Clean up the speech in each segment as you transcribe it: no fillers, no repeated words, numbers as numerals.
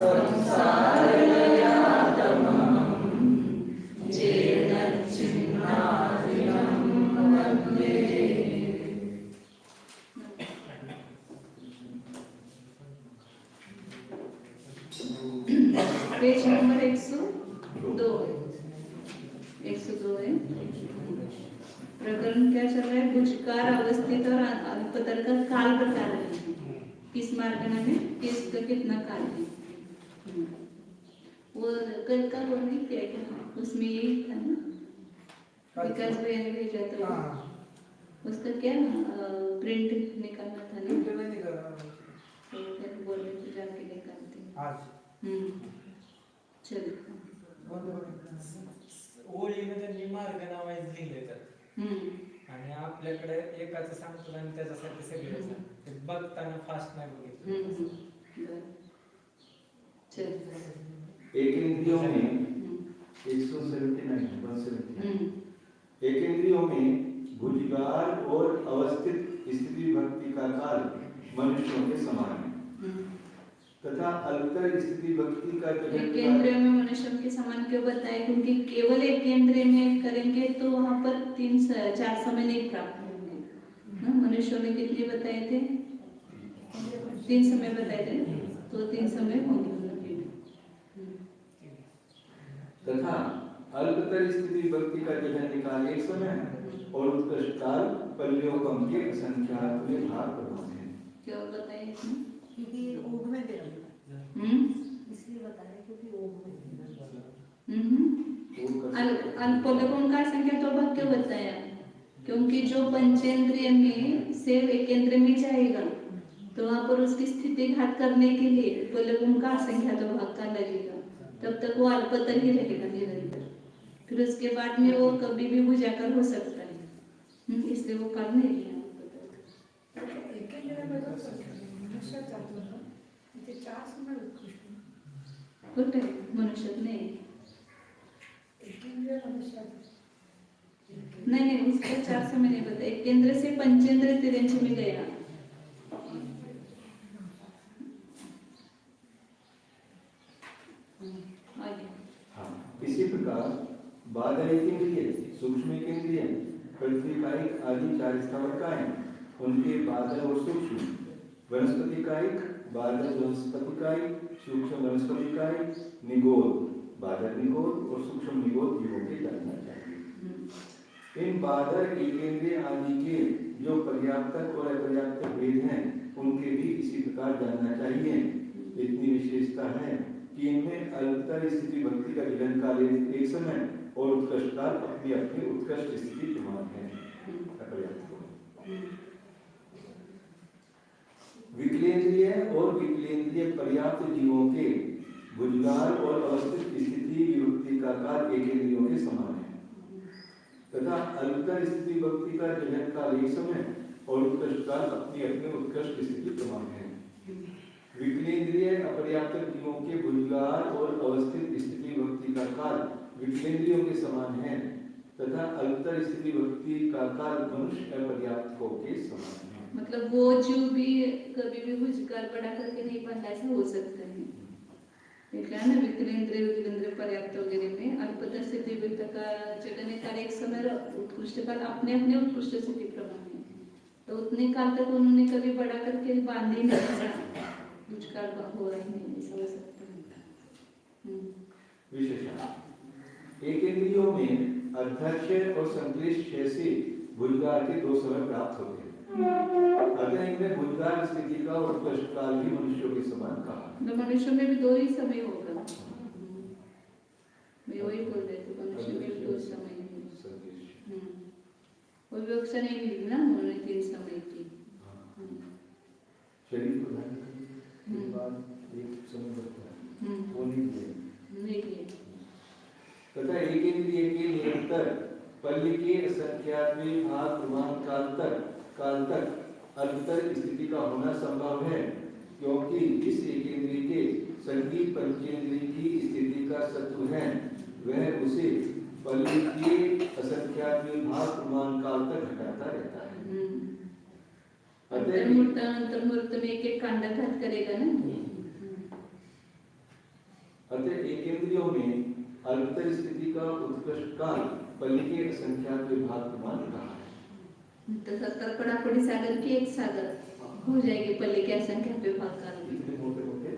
Page number 102 है। प्रकरण क्या चल रहा है? भुजकार अवस्थित और अल्पतर का काल बता रहे हैं। किस मार्ग में किसका कितना काल है वो कल का वो नहीं किया क्या? उसमें यही था ना, विकास भाई ने भेजा था उसका क्या प्रिंट निकालना था ना, तो फिर बोल रहे थे जाके निकालते हैं आज। चल ओळीने त्यांनी मार्ग नावायचं लिहिले तर आणि आपल्याकडे एकाचं सांगतो आणि त्याच्यासाठी सगळे ते बघताना फास्ट नाही बघितलं। एक इंद्रियों में 179 एक इंद्रियों में भुजगार और अवस्थित स्थिति भक्ति का काल मनुष्यों के समान है तथा अल्पतर स्थिति भक्ति का एक केंद्र में मनुष्यों के समान क्यों बताए? क्योंकि केवल एक केंद्र में करेंगे तो वहाँ पर 3-4 समय नहीं प्राप्त होंगे। मनुष्यों में कितने बताए थे? 3 समय बताए थे, तो 3 समय होंगे। तथा अल्पतर स्थिति भक्ति का जगन काल एक समय और उत्कृष्ट काल पल्योकम के असंख्यात में भाग प्रधान है। क्यों बताए इसमें? क्योंकि ओग में दे इसलिए बताया क्योंकि ओग में अल्पोलकों का संख्या तो भाग क्यों बताया? क्योंकि जो पंचेंद्रिय में से एक केंद्र में जाएगा तो वहाँ पर उसकी स्थिति घात करने के लिए अल्पोलकों का संख्या तो भाग का लगेगा, तब तक वो अल्पतर ही रहेगा निरंतर। फिर उसके बाद में वो कभी भी बुझाकर हो सकता है, इसलिए वो कर नहीं लिया। मनुष्य नहीं उसका 4 समय नहीं बताया। एक केंद्र से पंचेंद्र तिरंज में गया। इसी प्रकार बादल इंद्रिय, सूक्ष्म इंद्रिय, पृथ्वी कायिक आदि 4 स्थावरकाएं, उनके बादल और सूक्ष्म, वनस्पति कायिक, बादल वनस्पति कायिक, सूक्ष्म वनस्पति कायिक, निगोद, बादल निगोद और सूक्ष्म निगोद जीवों के जानना चाहिए। इन बादल एकेंद्रिय आदि के जो पर्याप्तक और अपर्याप्त भेद हैं, उनके भी इसी प्रकार जानना चाहिए। इतनी विशेषता है कि इनमें अल्पतर स्थिति भक्ति का जीवन काल एक समय और उत्कृष्ट काल अपनी अपनी उत्कृष्ट स्थिति समान है। विकलेंद्रिय और विकलेंद्रिय पर्याप्त जीवों के भुजगार और अवस्थित स्थिति विभक्ति का काल एक इंद्रियों के समान है तथा अल्पतर स्थिति भक्ति का जन्म काल एक समय और उत्कृष्ट काल अपनी अपनी उत्कृष्ट स्थिति समान है। विकलेंद्रिय अपर्याप्त जीवों के भुजगार और अवस्थित स्थिति भक्ति का काल विकलेंद्रियों के समान है तथा अल्पतर स्थिति भक्ति का काल मनुष्य अपर्याप्तों के समान है। मतलब वो जीव भी कभी भी भुजगार बढ़ा करके नहीं बनता, ऐसा हो सकता है। देखा ना, विकलेंद्रिय पर्याप्त वगैरह में अल्पतर स्थिति भक्ति का जगन काल एक समय उत्कृष्ट काल अपने अपने उत्कृष्ट स्थिति प्रमाण है, तो उतने काल तक उन्होंने कभी बढ़ा करके बांधे नहीं, भुजगार हो रहा नहीं, ऐसा हो सकता है। विशेषण एक इंद्रियों में अध्यक्ष और संक्लिष्ट जैसे भुजगार के 2 समय प्राप्त होते हैं। अतः इनमें भुजगार स्थिति का और उत्कृष्ट काल भी मनुष्यों के समान कहा। तो मनुष्यों में भी 2 ही समय होगा। मैं वही बोल रहे थे, मनुष्य में भी 2 समय है। कोई व्यवस्था नहीं मिली ना, उन्होंने 3 समय की। शरीर को ध्यान के बाद एक समय बढ़ता है, वो नहीं किया तथा एक इंद्रिय के निरंतर पल्ली के संख्यात में भाग काल तक अल्पतर स्थिति का होना संभव है, क्योंकि इस एक इंद्रिय के संगीत पंचेंद्रिय की स्थिति का शत्रु है, वह उसे पल्ली के असंख्यात में भाग काल तक घटाता रहता है। अंतर्मुहूर्त में एक कांडाघात करेगा ना। अतः एकेंद्रियों में अल्पतर स्थिति का उत्कृष्ट काल पल्ली के असंख्यात विभाग प्रमाण कहा है। तसं तर कडाकोडी सागर की एक सागर हो जाएगी पल्ले के असंख्यात विभाग काल में, इतने मोटे मोटे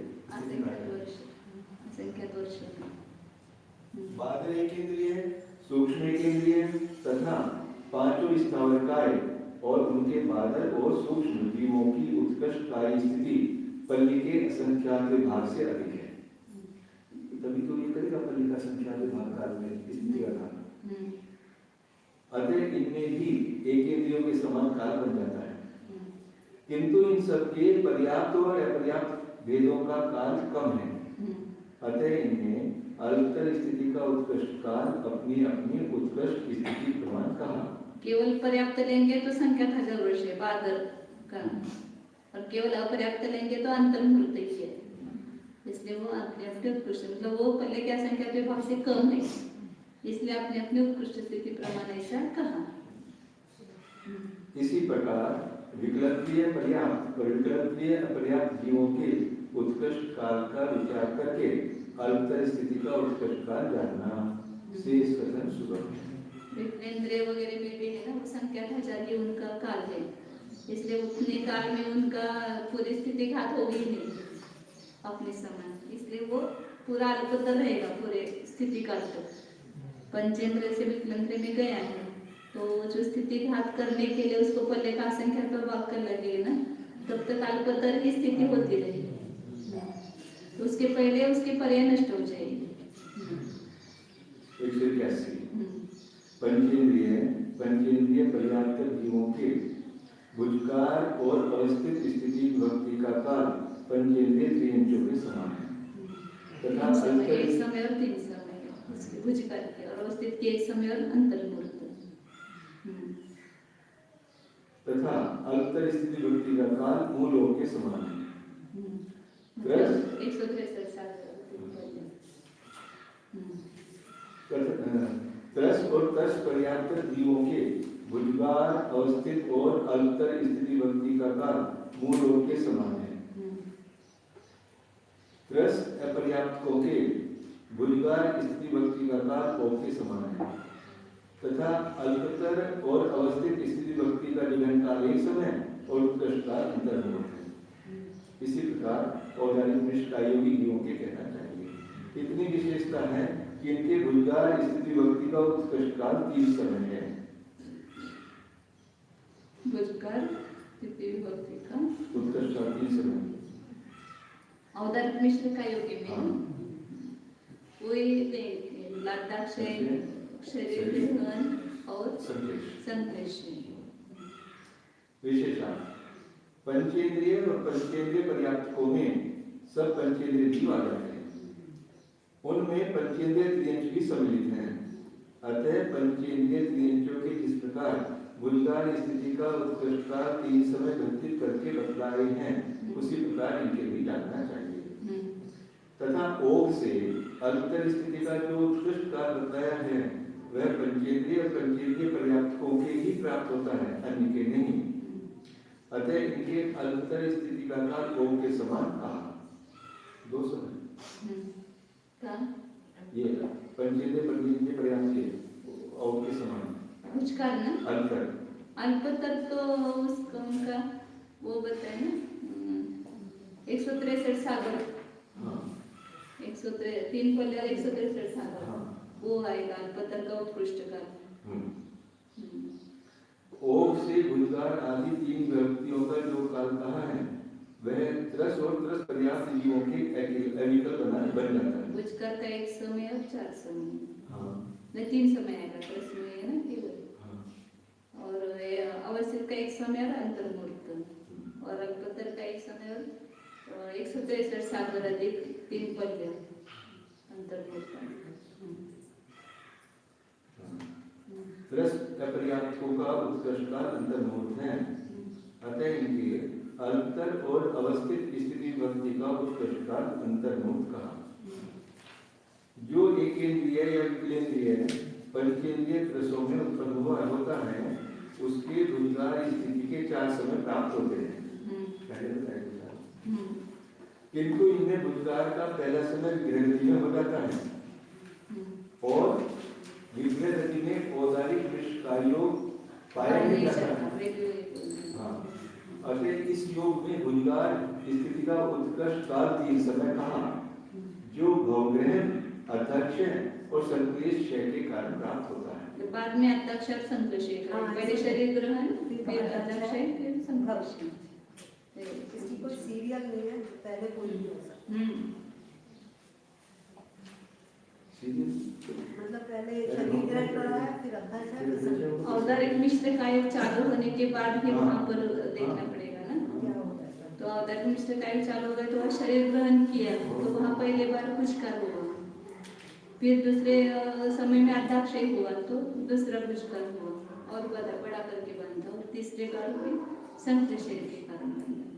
असंख्यात वर्ष बादल एकेंद्रिय, सूक्ष्म एकेंद्रिय तथा पांचों स्थावरकाय और उनके बादल और सूक्ष्म जीवों की उत्कृष्ट कार्य स्थिति पल्ली के असंख्यात विभाग से अधिक है। तभी तो ये करेगा पल्ली का असंख्यात विभाग काल में स्थिति का काल। अतः इनमें भी एकेंद्रियों के समान काल बन जाता है, किंतु इन सबके पर्याप्त और अपर्याप्त भेदों का काल कम है। अतः इनमें अल्पतर स्थिति का उत्कृष्ट काल अपनी अपनी उत्कृष्ट स्थिति प्रमाण कहा। केवल पर्याप्त लेंगे तो संख्यात 1000 वर्ष है बादल का, और केवल अपर्याप्त लेंगे तो अंतर मुहूर्त ही है, इसलिए वो अपने अपने उत्कृष्ट मतलब वो पहले के असंख्यात विभाग से कम है, इसलिए आपने अपनी उत्कृष्ट स्थिति प्रमाण ऐसा कहा। इसी प्रकार विकल्पीय पर्याप्त और विकल्पीय अपर्याप्त जीवों के उत्कृष्ट काल का विचार करके अल्पतर स्थिति का उत्कृष्ट काल जानना शेष कथन सुगम है। विकलेंद्रिय वगैरह में भी है ना, वो संख्यात 1000 ही उनका काल है, इसलिए उतने काल में उनका पूरी स्थिति घात होगी ही नहीं अपने समान, इसलिए वो पूरा अल्पतर रहेगा पूरे स्थिति काल तक। पंचेंद्र से विकलेंद्र में गया है तो जो स्थिति घात करने के लिए उसको पल्ले का असंख्यात विभाग कर लगेगा ना, तब तक अल्पतर ही स्थिति होती रहेगी, तो उसके पहले उसकी पर्याय नष्ट हो जाएगी। 181 पंचेंद्रिय पर्याप्त जीवों के भुजकार और अवस्थित स्थिति विभक्ति का काल पंचेंद्रिय त्रियंचों के समान है तथा एक समय और 3 समय उसके भुजकार के, और अवस्थित के एक समय और अंतर्मुहूर्त तथा अल्पतर स्थिति विभक्ति का काल मूलों के समान है। 163 साल त्रस और तस पर्याप्त जीवों के भुजगार अवस्थित और अल्पतर स्थिति विभक्ति का काल मूलों के समान है। त्रस अपर्याप्तों के भुजगार स्थिति विभक्ति का काल ओक के समान है तथा अल्पतर और अवस्थित स्थिति विभक्ति का निगम काल एक समय और उत्कृष्ट काल अंतर्मुहूर्त है। इसी प्रकार औदारिक मिश्र आयोगी जीवों के कहना चाहिए। इतनी विशेषता है कि इनके भुजगार स्थिति विभक्ति का उत्कृष्ट काल 30 समय है। भुजगार स्थिति विभक्ति का उत्कृष्ट काल 30 समय। औदारिक मिश्र का योगी में वही लादाक्षय शरीर विहरण और संश्लेष विशेषण पंचेंद्रिय और पंचेंद्रिय पर्याप्तकों में सब पंचेंद्रिय जीव आ जाते हैं। उनमें पंचेंद्रिय त्रियंच भी सम्मिलित हैं। अतः पंचेंद्रिय त्रियंचों के जिस प्रकार भुजगार स्थिति का उत्कृष्ट काल 3 समय घटित करके बतलाए हैं, उसी प्रकार इनके भी जानना चाहिए। तथा ओग से अल्पतर स्थिति का जो उत्कृष्ट काल बताया है वह पंचेंद्रिय और पंचेंद्रिय पर्याप्तकों के ही प्राप्त होता है, अन्य के नहीं। अतः इनके अल्पतर स्थिति का काल ओम के समान कहा। 2 समय ये पंचेंद्रिय पंचेंद्रिय पर्याप्त के ओम के समान भुजगार ना अल्पतर अल्पतर तो उसका उनका वो बताए ना 163 सागर। हाँ 103 पल्ले और 163 सागर। हाँ वो आएगा अल्पतर का उत्कृष्ट काल। ओग से भुजगार आदि 3 व्यक्तियों का जो काल कहा है वह त्रस और त्रस पर्याप्त जीवों के एविकल बन जाता है। भुजगार का 1 समय और 4 समय। हाँ नहीं 3 समय आएगा, त्रस में है ना केवल। हाँ और अवस्थित का 1 समय और अंतर्मुहूर्त, और अल्पतर का 1 समय और 163 सागर अधिक 3 पल्ले अंतर्मुहूर्त। त्रस अपर्याप्तों का उत्कृष्ट काल अंतर्मुहूर्त है। अतः इनके अल्पतर और अवस्थित स्थिति विभक्ति का उत्कृष्ट काल अंतर्मुहूर्त कहा। जो एकेंद्रिय या विकलेंद्रिय पंचेंद्रिय त्रसों में उत्पन्न हुआ होता है उसके भुजगार स्थिति के 4 समय प्राप्त होते हैं। पहले बताया, किंतु इनमें भुजगार का पहला समय ग्रहणीय है और विपरीत गति में औदारिक विष का योग पाया नहीं जाता। हाँ, अतः इस योग में भुजगार स्थिति का उत्कृष्ट काल 3 समय कहा, जो भवग्रहण, अध्यक्ष और संक्लेश क्षय के कारण प्राप्त होता है। बाद में अध्यक्ष और संक्लेश, पहले शरीर ग्रहण, फिर अध्यक्ष, फिर संक्लेश। इसकी कोई सीरियल नहीं है, पहले कोई नहीं हो सकता। मतलब पहले शरीर ग्रहण कराया, फिर अध्यक्ष है, फिर संक्लेश। औदारिक मिश्र का योग चालू होने के बाद ही वहाँ पर देखना पड़ेगा ना। क्या होता है? तो औदारिक मिश्र का योग चालू हो गया तो वहाँ शरीर ग्रहण किया, तो वहाँ पहले बार पुष्कर हुआ, फिर दूसरे समय में अध्यक्ष हुआ तो दूसरा पुष्कर हुआ और बड़ा करके बनता, और तीसरे काल में संक्लेश के कारण बनता।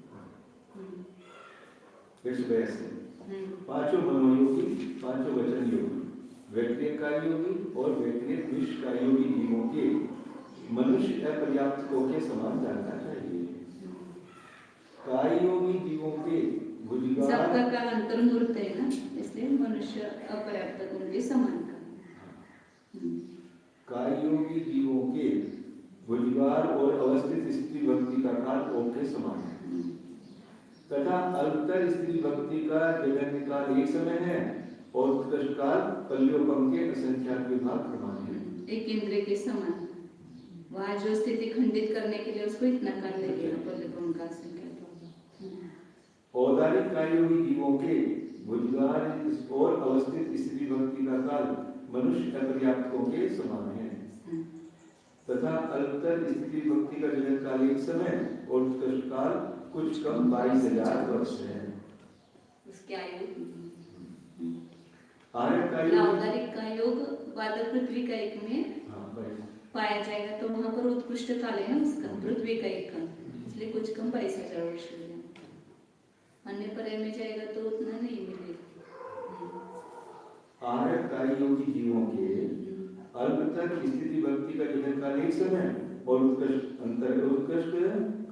पांचों मनोयोगी, पांचों वचन योगी, व्यक्तिक कार्य योगी और व्यक्तिक विष कार्य योगी जीवों के मनुष्य अपर्याप्तों के समान जानना चाहिए। कार्य योगी जीवों के भुजगार, सबका का अंतर्मूर्त है ना, इसलिए मनुष्य अपर्याप्तों के समान का। कार्य योगी जीवों के भुजगार और अवस्थित स्त्री भक्ति का काल ओम के समान है, तथा अल्पतर स्त्री भक्ति का जगन काल एक समय है और उत्कृष्ट काल पल्योपम के असंख्यात विभाग प्रमाण है। एक इंद्रिय के समान, वहाँ जो स्थिति खंडित करने के लिए उसको इतना काल लगेगा, पल्योपम का असंख्यात। औदारिक कार्योगी जीवों के भुजगार और अवस्थित स्त्री भक्ति का काल मनुष्य अपर्याप्तों के समान है, तथा अल्पतर स्त्री भक्ति का जगन काल एक समय और उत्कृष्ट काल कुछ कम 22,000 वर्ष है। उसके आयु औदारिक का योग बादल पृथ्वी का एक में पाया जाएगा, तो वहाँ पर उत्कृष्ट काल है ना उसका, पृथ्वी का एक काल, इसलिए कुछ कम 22,000 वर्ष हो जाए। अन्य पर्याय में जाएगा तो उतना नहीं मिलेगा। आर्य कार्य योगी जीवों के अल्पतर स्थिति भक्ति का जगन काल एक समय और उत्कृष्ट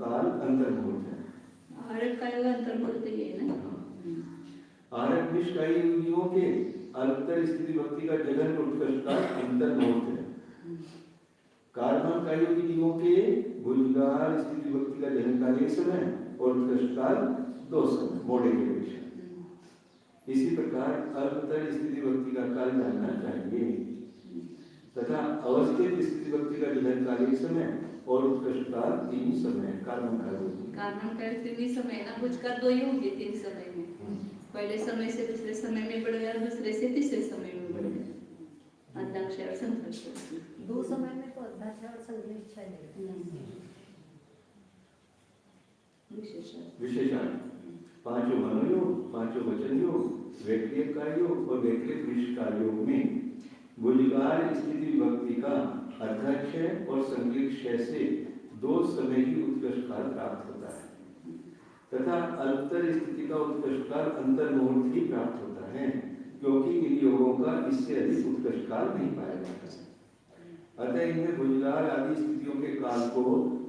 काल अंतर्मुहूर्त है। आर्य का योग अंतर्मुहूर्त ही है ना। आर्य विष कार्य योगियों के अल्पतर स्थिति भक्ति का जगन उत्कृष्ट काल अंतर्मुहूर्त है। कार्य कार्य योगी जीवों के भुजगार स्थिति भक्ति का जगन काल एक समय और उत्कृष्ट काल 2 समय मोड़े के अपेक्षा। इसी प्रकार अल्पतर स्थिति भक्ति का काल जानना चाहिए, तथा अवस्थित स्थिति भक्ति का जगन काल एक समय और उत्कृष्ट काल 3 समय। कार्बन का 3 समय ना, कुछ का 2 ही होंगे 3 समय में, पहले समय से दूसरे समय में बढ़ गया, दूसरे से तीसरे समय में बढ़ गया। अध्यक्ष और संक्लेश 2 समय में तो अध्यक्ष और संक्लेश विशेषण पांचों मनोयोग, पांचों वचन योग, व्यक्तिक कार्य योग और व्यक्तिक विष कार्य योग में भुजगार स्थिति भक्ति का अध्यक्ष और संक्लेश क्षय से 2 समय ही उत्कृष्ट काल प्राप्त होता है, तथा अल्पतर स्थिति का उत्कृष्ट काल अंतर्मुहूर्त ही प्राप्त होता है, क्योंकि इन योगों का इससे अधिक उत्कृष्ट काल नहीं पाया जाता। अतः इनमें भुजगार आदि स्थितियों के काल को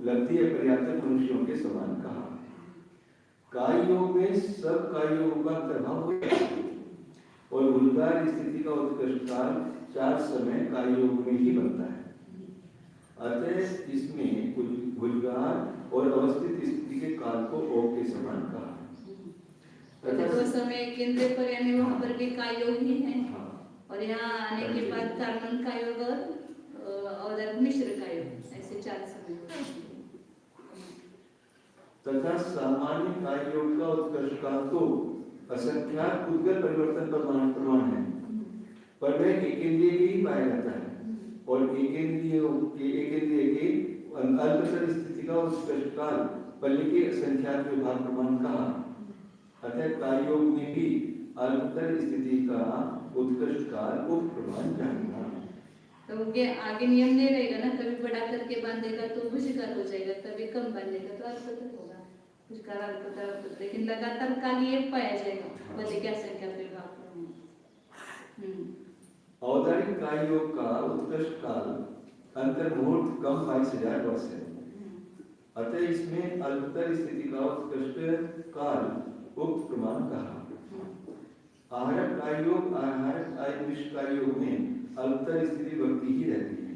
लब्धि अपर्याप्त मनुष्यों के समान कहा। कार्य योग में सब कार्य योगों का अंतर्भाव होता है और भुजगार स्थिति का उत्कृष्ट काल 4 समय कार्य योग में ही बनता है। अतः इसमें भुजगार और अवस्थित स्थिति के काल को ओम के समान कहा। तो समय केंद्र पर यानी वहाँ पर भी कार्य योग ही है, और यहाँ आने के बाद कार्बन का योग और मिश्र का योग, ऐसे 4 समय। तथा सामान्य कार्य योग का उत्कृष्ट काल तो असंख्यात उद्गत परिवर्तन पर प्रमाण है, पर वह एकेंद्रिय के ही पाया जाता है, और एकेंद्रिय के अल्पतर स्थिति का उत्कृष्ट काल पल्ले के असंख्यात विभाग प्रमाण कहा। अतः कार्य योग में भी अल्पतर स्थिति का उत्कृष्ट काल उप प्रमाण जानना। तो आगे नियम नहीं रहेगा ना, कभी बड़ा करके बांधेगा तो भुजगार हो जाएगा, कभी कम बांधेगा तो अल्पतर होगा, भुजगार अल्पतर, लेकिन लगातार काल ये पाया जाएगा पल्ले के असंख्यात विभाग प्रमाण। औदारिक कार्य योग का उत्कृष्ट काल अंतर्मुहूर्त कम 22,000 वर्ष है, अतः इसमें अल्पतर स्थिति का उत्कृष्ट काल उक्त प्रमाण कहा। आहारक कार्योग आहारक आयुष कार्योग में अल्पतर स्थिति भक्ति ही रहती है।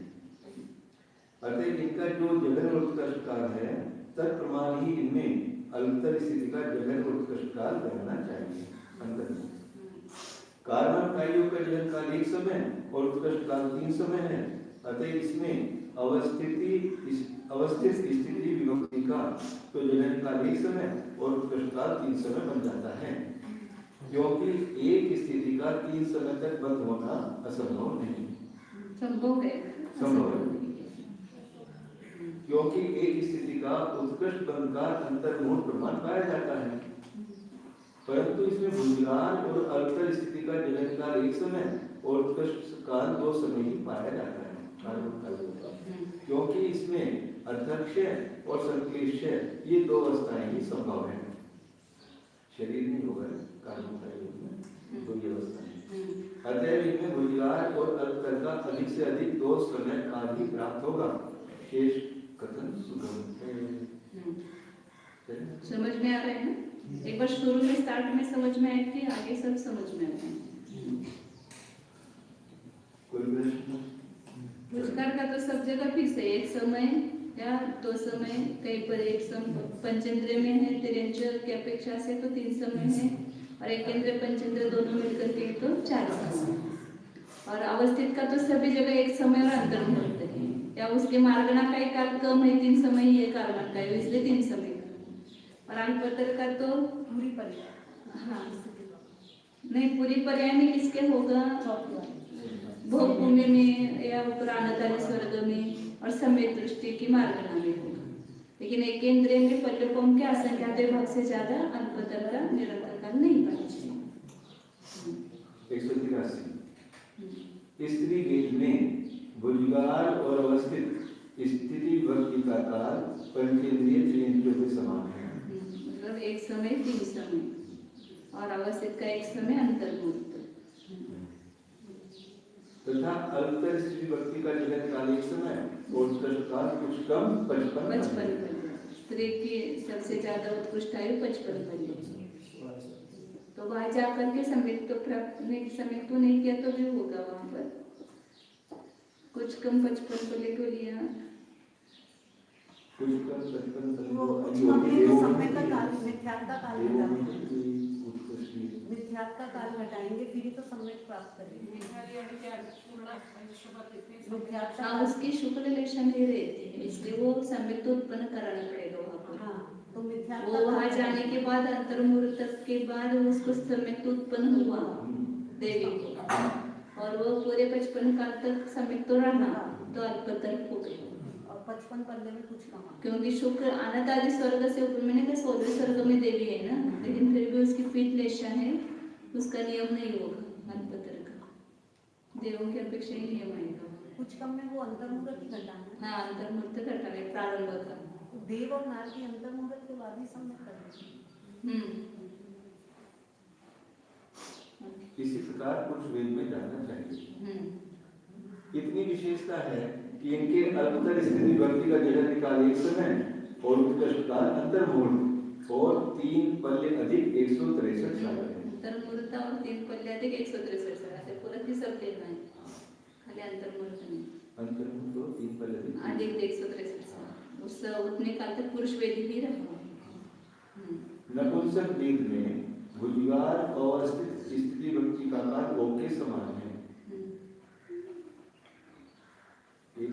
अतः इनका जो जगन और उत्कर्ष काल है तब प्रमाण ही इनमें अल्पतर स्थिति का जगन और उत्कर्ष काल रहना चाहिए। अंतर कारण कार्यों का जगन काल एक समय और उत्कर्ष काल 3 समय है। अतः इसमें अवस्थित स्थिति विभक्ति का तो जगन काल एक समय और उत्कर्ष काल 3 समय बन जाता है, क्योंकि एक स्थिति का 3 समय तक बंद होना असंभव नहीं। संभव है, क्योंकि एक स्थिति का उत्कृष्ट बंध का अंतर्मूल प्रमाण पाया जाता है, परंतु इसमें भुजगान और अल्पतर स्थिति का जगन काल एक समय और उत्कृष्ट काल 2 समय ही पाया जाता है। क्योंकि इसमें अध्यक्ष और संक्लेश ये 2 अवस्थाएं ही संभव है। शरीर नहीं होगा कार्यों में 2 अवस्थाएं। अतः इनमें भुजगान और अल्पतर का अधिक से अधिक 2 समय काल ही प्राप्त होगा। शेष कथन सुगम है। समझ में आ रहा है ना? एक बार शुरू में स्टार्ट में समझ में आए थे, आगे सब समझ में आते हैं। कोई प्रश्न? पुरस्कार का तो सब जगह फिक्स है, एक समय या 2 समय, कहीं पर एक समय पंचेंद्रिय में है, तिरंजन की अपेक्षा से तो 3 समय है, और एक इंद्रिय पंचेंद्रिय दोनों मिलकर के तो 4 समय। और अवस्थित का तो सभी जगह एक समय और अंतर मुहूर्त है, या उसके मार्गना का एक काल कम है, 3 समय ही है कारण का, इसलिए 3 समय का। और अल्पतर का तो पूरी पर्याय, हाँ नहीं, पूरी पर्याय में किसके होगा? भोग भूमि में या उपरानताली स्वर्ग में, और समय दृष्टि की मार्गना में होगा। लेकिन एक इंद्रिय में पल्लकों के असंख्यात भाग से ज्यादा अल्पतर का निरंतर काल नहीं पाना चाहिए। 183 स्त्री गेज में भुजगाल और अवस्थित स्थिति विभक्ति का काल पंचेंद्रिय त्रिनेत्रों के समान है। मतलब एक समय 3 समय, और अवस्थित का एक समय अंतर्मुहूर्त। तथा अल्पतर स्थिति विभक्ति का जगन काल एक समय और उत्कृष्ट काल कुछ कम 55 स्त्री की सबसे ज्यादा उत्कृष्ट आयु 55 तो वहां जाकर के समय तो प्राप्त नहीं, समय तो नहीं किया तो भी होगा वहां पर कुछ कम 55 को लेकर लिया, कुछ कम 55 वो समय का काल मिथ्यात्व का काल घटाएंगे, मिथ्यात्व का काल घटाएंगे, फिर ही तो समय प्राप्त करेंगे। हाँ, उसकी शुक्ल लेशन ही रहती है, इसलिए वो समय तो उत्पन्न कराना पड़ेगा वहाँ पर। हाँ, तो मिथ्यात्व वो वहाँ जाने के बाद अंतर्मुहूर्त के बाद उसको समय तो उत्पन्न हुआ देवी को, और वो पूरे 55 काल तक समय तो रहा, तो अल्पतर हो गई। और 55 पल्ले में कुछ कम, क्योंकि शुक्र अनंत आदि स्वर्ग से ऊपर, मैंने कहा 16वें स्वर्ग में देवी है ना, लेकिन फिर भी उसकी पीठ लेशा है, उसका नियम नहीं होगा अल्पतर का, देवों की अपेक्षा ही नियम आएगा। कुछ कम में वो अंतर्मुहूर्त ही घटाना। हाँ, अंतर्मुहूर्त घटाना प्रारंभ का। देव और नार की अंतर्मुहूर्त के बाद ही समय करना। इसी प्रकार पुरुष वेद में जानना चाहिए। इतनी विशेषता है कि इनके अल्पतर स्थिति विभक्ति का जगन काल एक समय और उत्कृष्ट काल अंतर्मुहूर्त और 3 पल्ले अधिक 163 साल है। अंतर्मुहूर्त और 3 पल्ले अधिक 163 साल है, पूरा ही सब लेना है, खाली अंतर्मुहूर्त नहीं। अंतर्मुहूर्त और 3 पल्ले अधिक 163 साल, उस उतने काल तक पुरुष वेद ही रहा। नपुंसक वेद में भुजगाल और स्थिति विभक्ति का काल ओके समान है। एक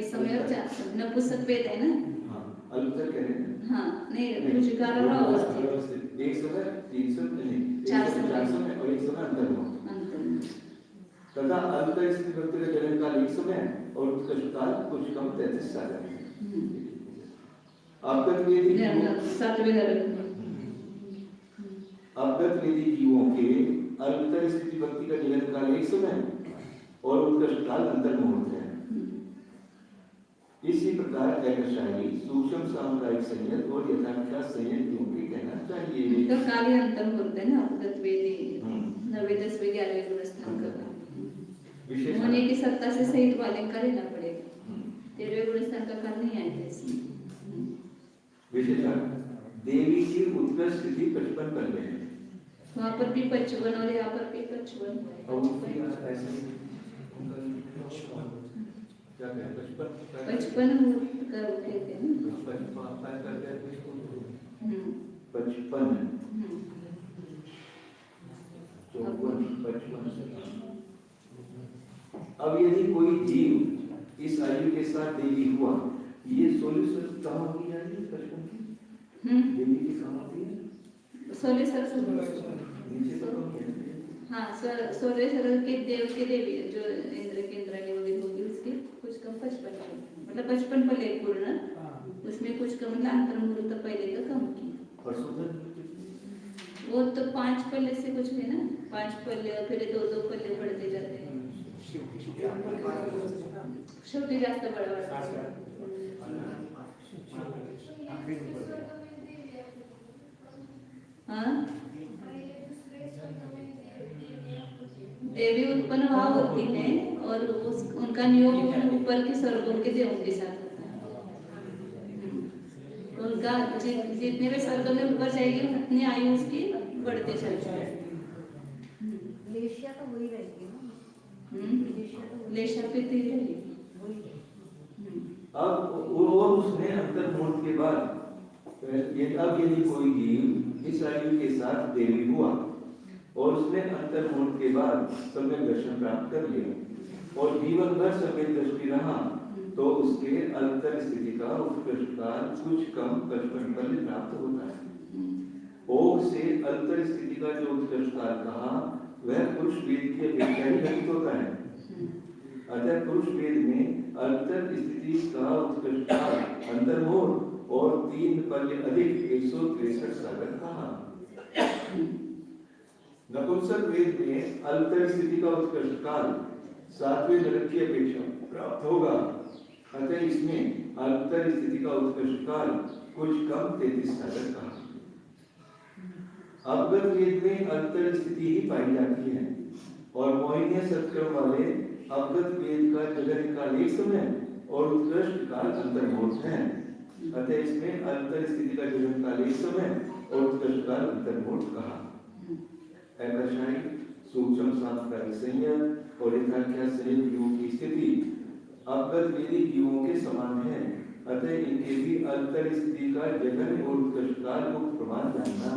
समय और 4 समय नपुंसक वेद है ना। हाँ, अल्पतर कह रहे हैं। हाँ, नहीं भुजगाल और अवस्थित एक समय 3 समय नहीं, 4 समय और एक समय अंतर्मुहूर्त। तथा अल्पतर स्थिति विभक्ति का जगन काल एक समय और उत्कृष्ट काल कुछ कम 33 साल है। अवगत वेदी जीवों के अल्पतर स्थिति विभक्ति का जगन काल एक समय और उत्कृष्ट काल अंतर्मुहूर्त है। इसी प्रकार एकशाही सूक्ष्म सामुदायिक संयत और यथाख्यात संयत क्योंकि कहना चाहिए। तो काली अंतर्मुहूर्त है ना, अवगत वेदी नवे 10 वेदी 11वें गुणस्थान का होने की सत्ता से सहित वाले का रहना पड़ेगा। 13वें गुणस्थान का काल नहीं आएगा इसमें। विशेषण देवी की उत्कृष्ट स्थिति 55 पल्ले है वहाँ पर भी 55 और यहाँ पर भी 55। और उनकी ऐसे ही उनका क्या कहते हैं 55 मुहूर्त का कहते हैं ना। 55 अब यदि कोई जीव इस आयु के साथ देवी हुआ, ये 16 कहाँ होगी यानी 55 की देवी की कहाँ होती है 16 सरल नीचे तो कम है। हाँ 16 सरल के देव के देवी जो इंद्र की इंद्राणी वगैरह होगी उसकी कुछ कम 55 मतलब 55 पल्ले पूर्ण, उसमें कुछ कम मतलब अंतर मुहूर्त पहले का कम की। और सुंदर वो तो 5 पल्ले से कुछ है ना, 5 पल्ले और फिर 2-2 पल्ले बढ़ते जाते हैं। शेवटी जास्त बड़ा हाँ देवी उत्पन्न वहाँ होती है और उनका नियोग ऊपर के स्वर्गों के देवों के साथ होता है। उनका जितने भी स्वर्ग में ऊपर जाएगी उतनी आयु उसकी बढ़ते चलती है। लेशिया तो वही रहेगी ना। लेशा पे तेरी रहेगी। अब और उसने अंतर मुहूर्त के बाद अब यदि कोई जीव इस आयु के साथ देवी हुआ और उसने अंतर मुहूर्त के बाद सम्यक दर्शन प्राप्त कर लिया और जीवन भर सम्यक दृष्टि रहा, तो उसके अंतर स्थिति का उत्कृष्ट काल कुछ कम 55 पल्ले प्राप्त होता है। ओग से अंतर स्थिति का जो उत्कृष्ट काल कहा वह पुरुष वेद की अपेक्षा ही घटित होता है। अतः पुरुष वेद में अंतर स्थिति का उत्कृष्ट काल अंतर मुहूर्त और 3 पल्ले अधिक 163 सागर कहा। नपुंसक वेद में अंतर स्थिति का उत्कृष्ट काल 7वें नरक की अपेक्षा प्राप्त होगा। अतः इसमें अंतर स्थिति का उत्कृष्ट काल कुछ कम 33 सागर कहा। अवगत वेद में अंतर स्थिति ही पाई जाती है और मोहिनी सत्क्रम वाले अवगत वेद का जगन काल एक समय और उत्कृष्ट काल अंतर मुहूर्त है। अतः इसमें अंतर स्थिति का जगन काल एक समय और उत्कृष्ट काल अंतर मुहूर्त कहा। ऐकशाई सूक्ष्म सांस्कृतिक संयम और यथाख्या संयम जीवों की स्थिति अवगत वेदी जीवों के समान है। अतः इनके भी अंतर स्थिति का जगन और उत्कृष्ट काल को प्रमाण जानना।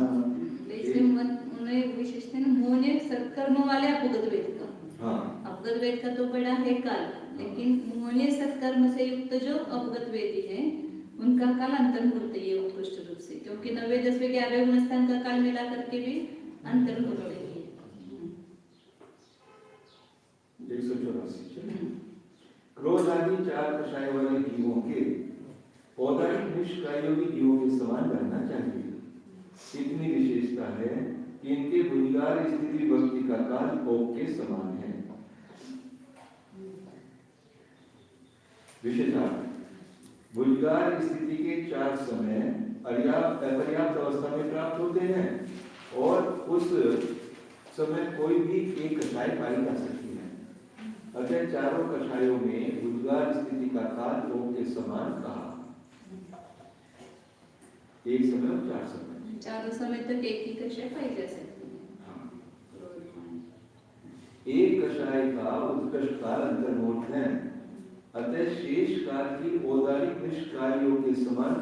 उन्हें विशेषता मोने सत्कर्म वाले अपगत वेद का। हाँ। अपगत वेद का तो बड़ा है काल, लेकिन मोने सत्कर्म से युक्त जो अपगत वेदी है उनका काल अंतर मुहूर्त है उत्कृष्ट रूप से, क्योंकि 9वें 10वें 11वें 19 का काल मिला करके भी अंतर मुहूर्त है। 184 क्रोध आदि 4 कषाय वाले जीवों के औदारिक निष्कायोगी जीवों के समान बनना चाहिए। इतनी विशेषता है कि इनके भुजगार स्थिति भक्ति का काल ओक के समान है। विशेषार्थ भुजगार स्थिति के 4 समय अपर्याप्त अवस्था में प्राप्त होते हैं और उस समय कोई भी एक कषाय पाई जा सकती है। अतः चारों कषायों में भुजगार स्थिति का काल ओक के समान कहा। एक समय और 4 समय, चारों समय तक एक ही कषाय पाई जा सकती है। एक कषाय का उत्कृष्ट काल अंतर मुहूर्त है। अतः शेष काल की औदारिक निष्कार्यों के समान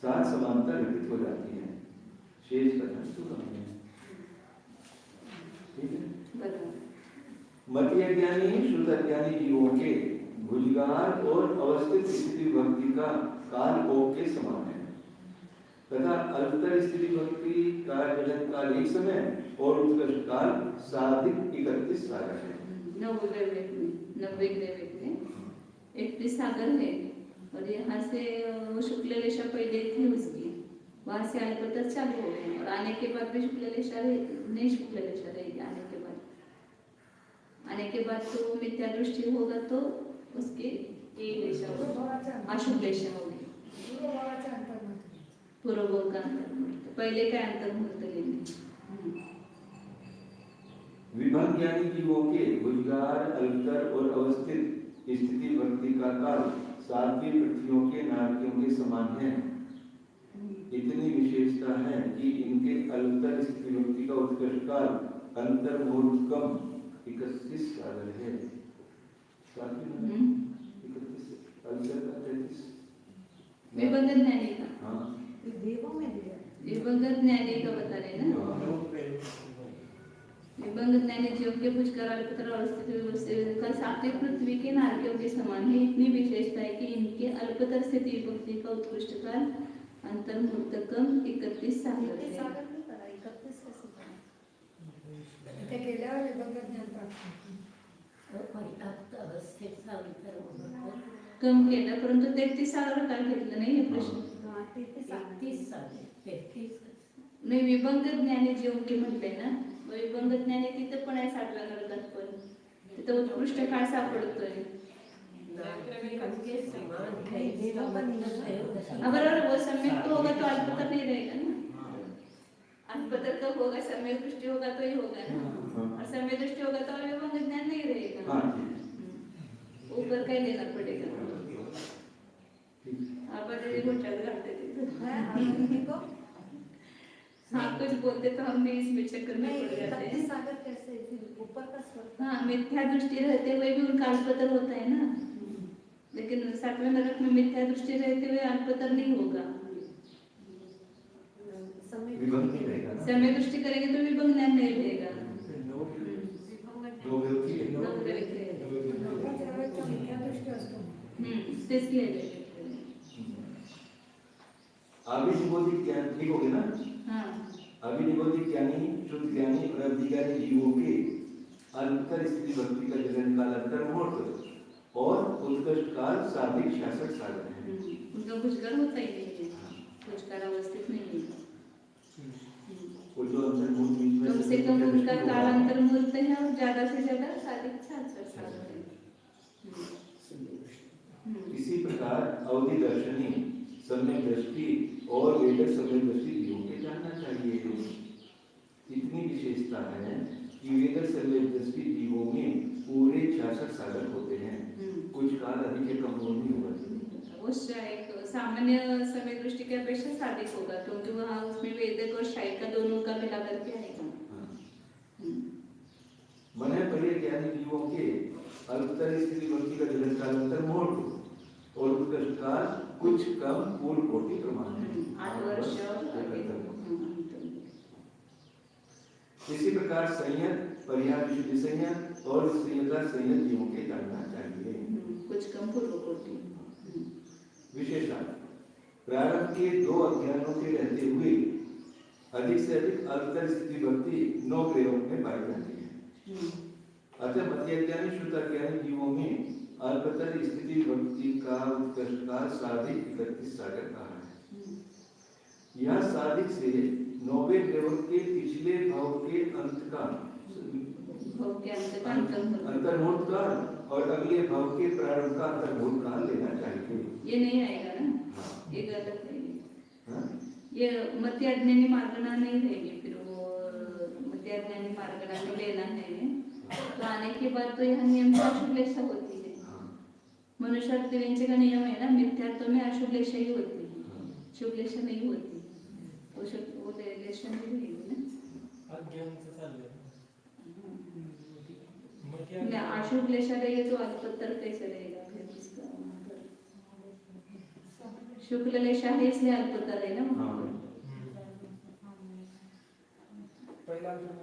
साथ समानता घटित हो जाती है। शेष कथन सुगम है। ठीक है। मति अज्ञानी शुद्ध अज्ञानी जीवों के भुजगार और अवस्थित स्थिति भक्ति का काल ओक के समान है तथा अंतर स्थिति भक्ति का जगन काल एक समय और उत्कृष्ट काल साधिक 31 सागर है। 90वें वेद में 31 सागर है और यहाँ से वो शुक्ल लेशा पहले थी उसकी, वहां से आने पर चालू हो गए और आने के बाद भी शुक्ल लेशा नहीं शुक्ल लेशा रहेगी। आने के बाद तो मिथ्या दृष्टि होगा तो उसकी अशुभ लेशा होगी। पूर्व का अंतर मुहूर्त पहले का अंतर मुहूर्त लेंगे। विभंग ज्ञानी जीवों के भुजगार अंतर और अवस्थित स्थिति भक्ति का काल 7 पृथ्वियों के नारकियों के समान है। इतनी विशेषता है कि इनके अल्तर स्थिति विभक्ति का उत्कर्ष काल अंतर्मुहूर्त कम 31 साधन है। 31 अल्तर का 33 विभंग ज्ञानी का। हाँ ये देवों में दिया विभंग ज्ञानी का बता रहे हैं ना। विभंग ज्ञानी जीव के पुष्कर अल्पतर और स्थिति का सात्विक पृथ्वी के नारकियों के समान है। इतनी विशेषता है कि इनके अल्पतर स्थिति विभक्ति का उत्कृष्ट काल अंतर्मुहूर्तकम 31 सागर इतने है। सागर नहीं करा 31 कैसे करा ते केल्यावर विभंग ज्ञान प्राप्त कम केलं परंतु 33 सागर का घेतलं नाही हे प्रश्न। हाँ 33 सागर नाही विभंग ज्ञानी जीव के म्हटलंय ना, विभंग ज्ञानी तिथं पण आहे 60व्या नरकात पण तिथं उत्कृष्ट काळ सापडतोय। बराबर वो सम्यक तो होगा तो अल्पतर नहीं रहेगा ना। अल्पतर कब होगा? समय दृष्टि होगा तो ही होगा ना, और समय दृष्टि होगा तो विभंग ज्ञान नहीं रहेगा। ऊपर का ही लेना पड़ेगा। आप घोटाला घालते थे हाँ कुछ बोलते तो हम भी इसमें चक्कर में पड़ जाते हैं। सागर कैसे फिर ऊपर का स्वर्ग हाँ मिथ्या दृष्टि रहते हुए भी उनका अल्पतर होता है ना, लेकिन 60वें नरक में मिथ्या दृष्टि रहते हुए अल्पतर नहीं होगा। विभंग नहीं रहेगा ना। समय दृष्टि करेंगे तो विभंग ज्ञान नहीं रहेगा। दो व्यक्ति है। दृष्टी असतो। तेच लिहिलेलं आहे। अभिनिबोधित ज्ञान ठीक हो गया ना। हाँ अभिनिबोधित ज्ञानी शुद्ध ज्ञानी और अधिकारी जीवों के अंतर स्थिति भक्ति का जगन काल अंतर्मुहूर्त और उत्कृष्ट काल सार्धिक 66 साधन है। उनका पुष्कर होता ही नहीं है, पुष्कर अवस्थित नहीं है। वो जो अंतर्मुहूर्त बीच में कम से कम उनका काल अंतर्मुहूर्त है और ज्यादा से ज्यादा सार्धिक 66 साधन है। इसी प्रकार अवधि दर्शनी समय दृष्टि और वेदक समय दृष्टि जीवों के जानना चाहिए। इतनी विशेषता है कि वेदक समय दृष्टि जीवों में पूरे 66 साधन होते हैं। कुछ काल अधिक या कम नहीं होगा। वो एक सामान्य समय दृष्टि की अपेक्षा साधिक होगा क्योंकि वहाँ उसमें वेदक और शायिका दोनों का मिला करके आएगा। मन परिय ज्ञानी जीवों के अल्पतर स्थिति भक्ति का जगत काल अंतर्मुहूर्त और उत्कृष्ट काल कुछ कम पूर्ण कोटि प्रमाण है। 8 वर्ष और इसी प्रकार संयत परिहार विशुद्धि संयत और संयता संयत जीवों के जानना चाहिए। कुछ कम पूर्व कोटि। विशेषण प्रारंभ के 2 अज्ञानों के रहते हुए अधिक से अधिक अल्पतर स्थिति भक्ति 9 प्रयोग में पाई जाती है। अतः मध्य ज्ञानी शुद्ध ज्ञानी जीवों में अल्पतर स्थिति भक्ति का उत्कृष्ट काल सार्धिक 31 सागर कहा है। यह सार्धिक से 90 प्रयोग के पिछले भाव के अंत का अंतर्मुहूर्त काल और अगले भाव के प्रारंभ का अंतर्मुहूर्त काल लेना चाहिए। ये नहीं आएगा ना, ये गलत है। ये मध्याज्ञानी मार्गना नहीं रहेगी, फिर वो मध्याज्ञानी मार्गना में लेना है तो आने के बाद तो यह नियम से अशुभलेशा होती है। मनुष्यार्थ दिव्यांचे का नियम है ना, मिथ्यात्व में अशुभलेशा ही होती है, शुभलेशा नहीं होती। वो लेशा नहीं रहेगी ना। अज्ञान से चालले अशुभ लेशा रहेगी तो अल्पतर कैसे रहेगा फिर इसका? शुक्ल लेशा है इसलिए अल्पतर है ना।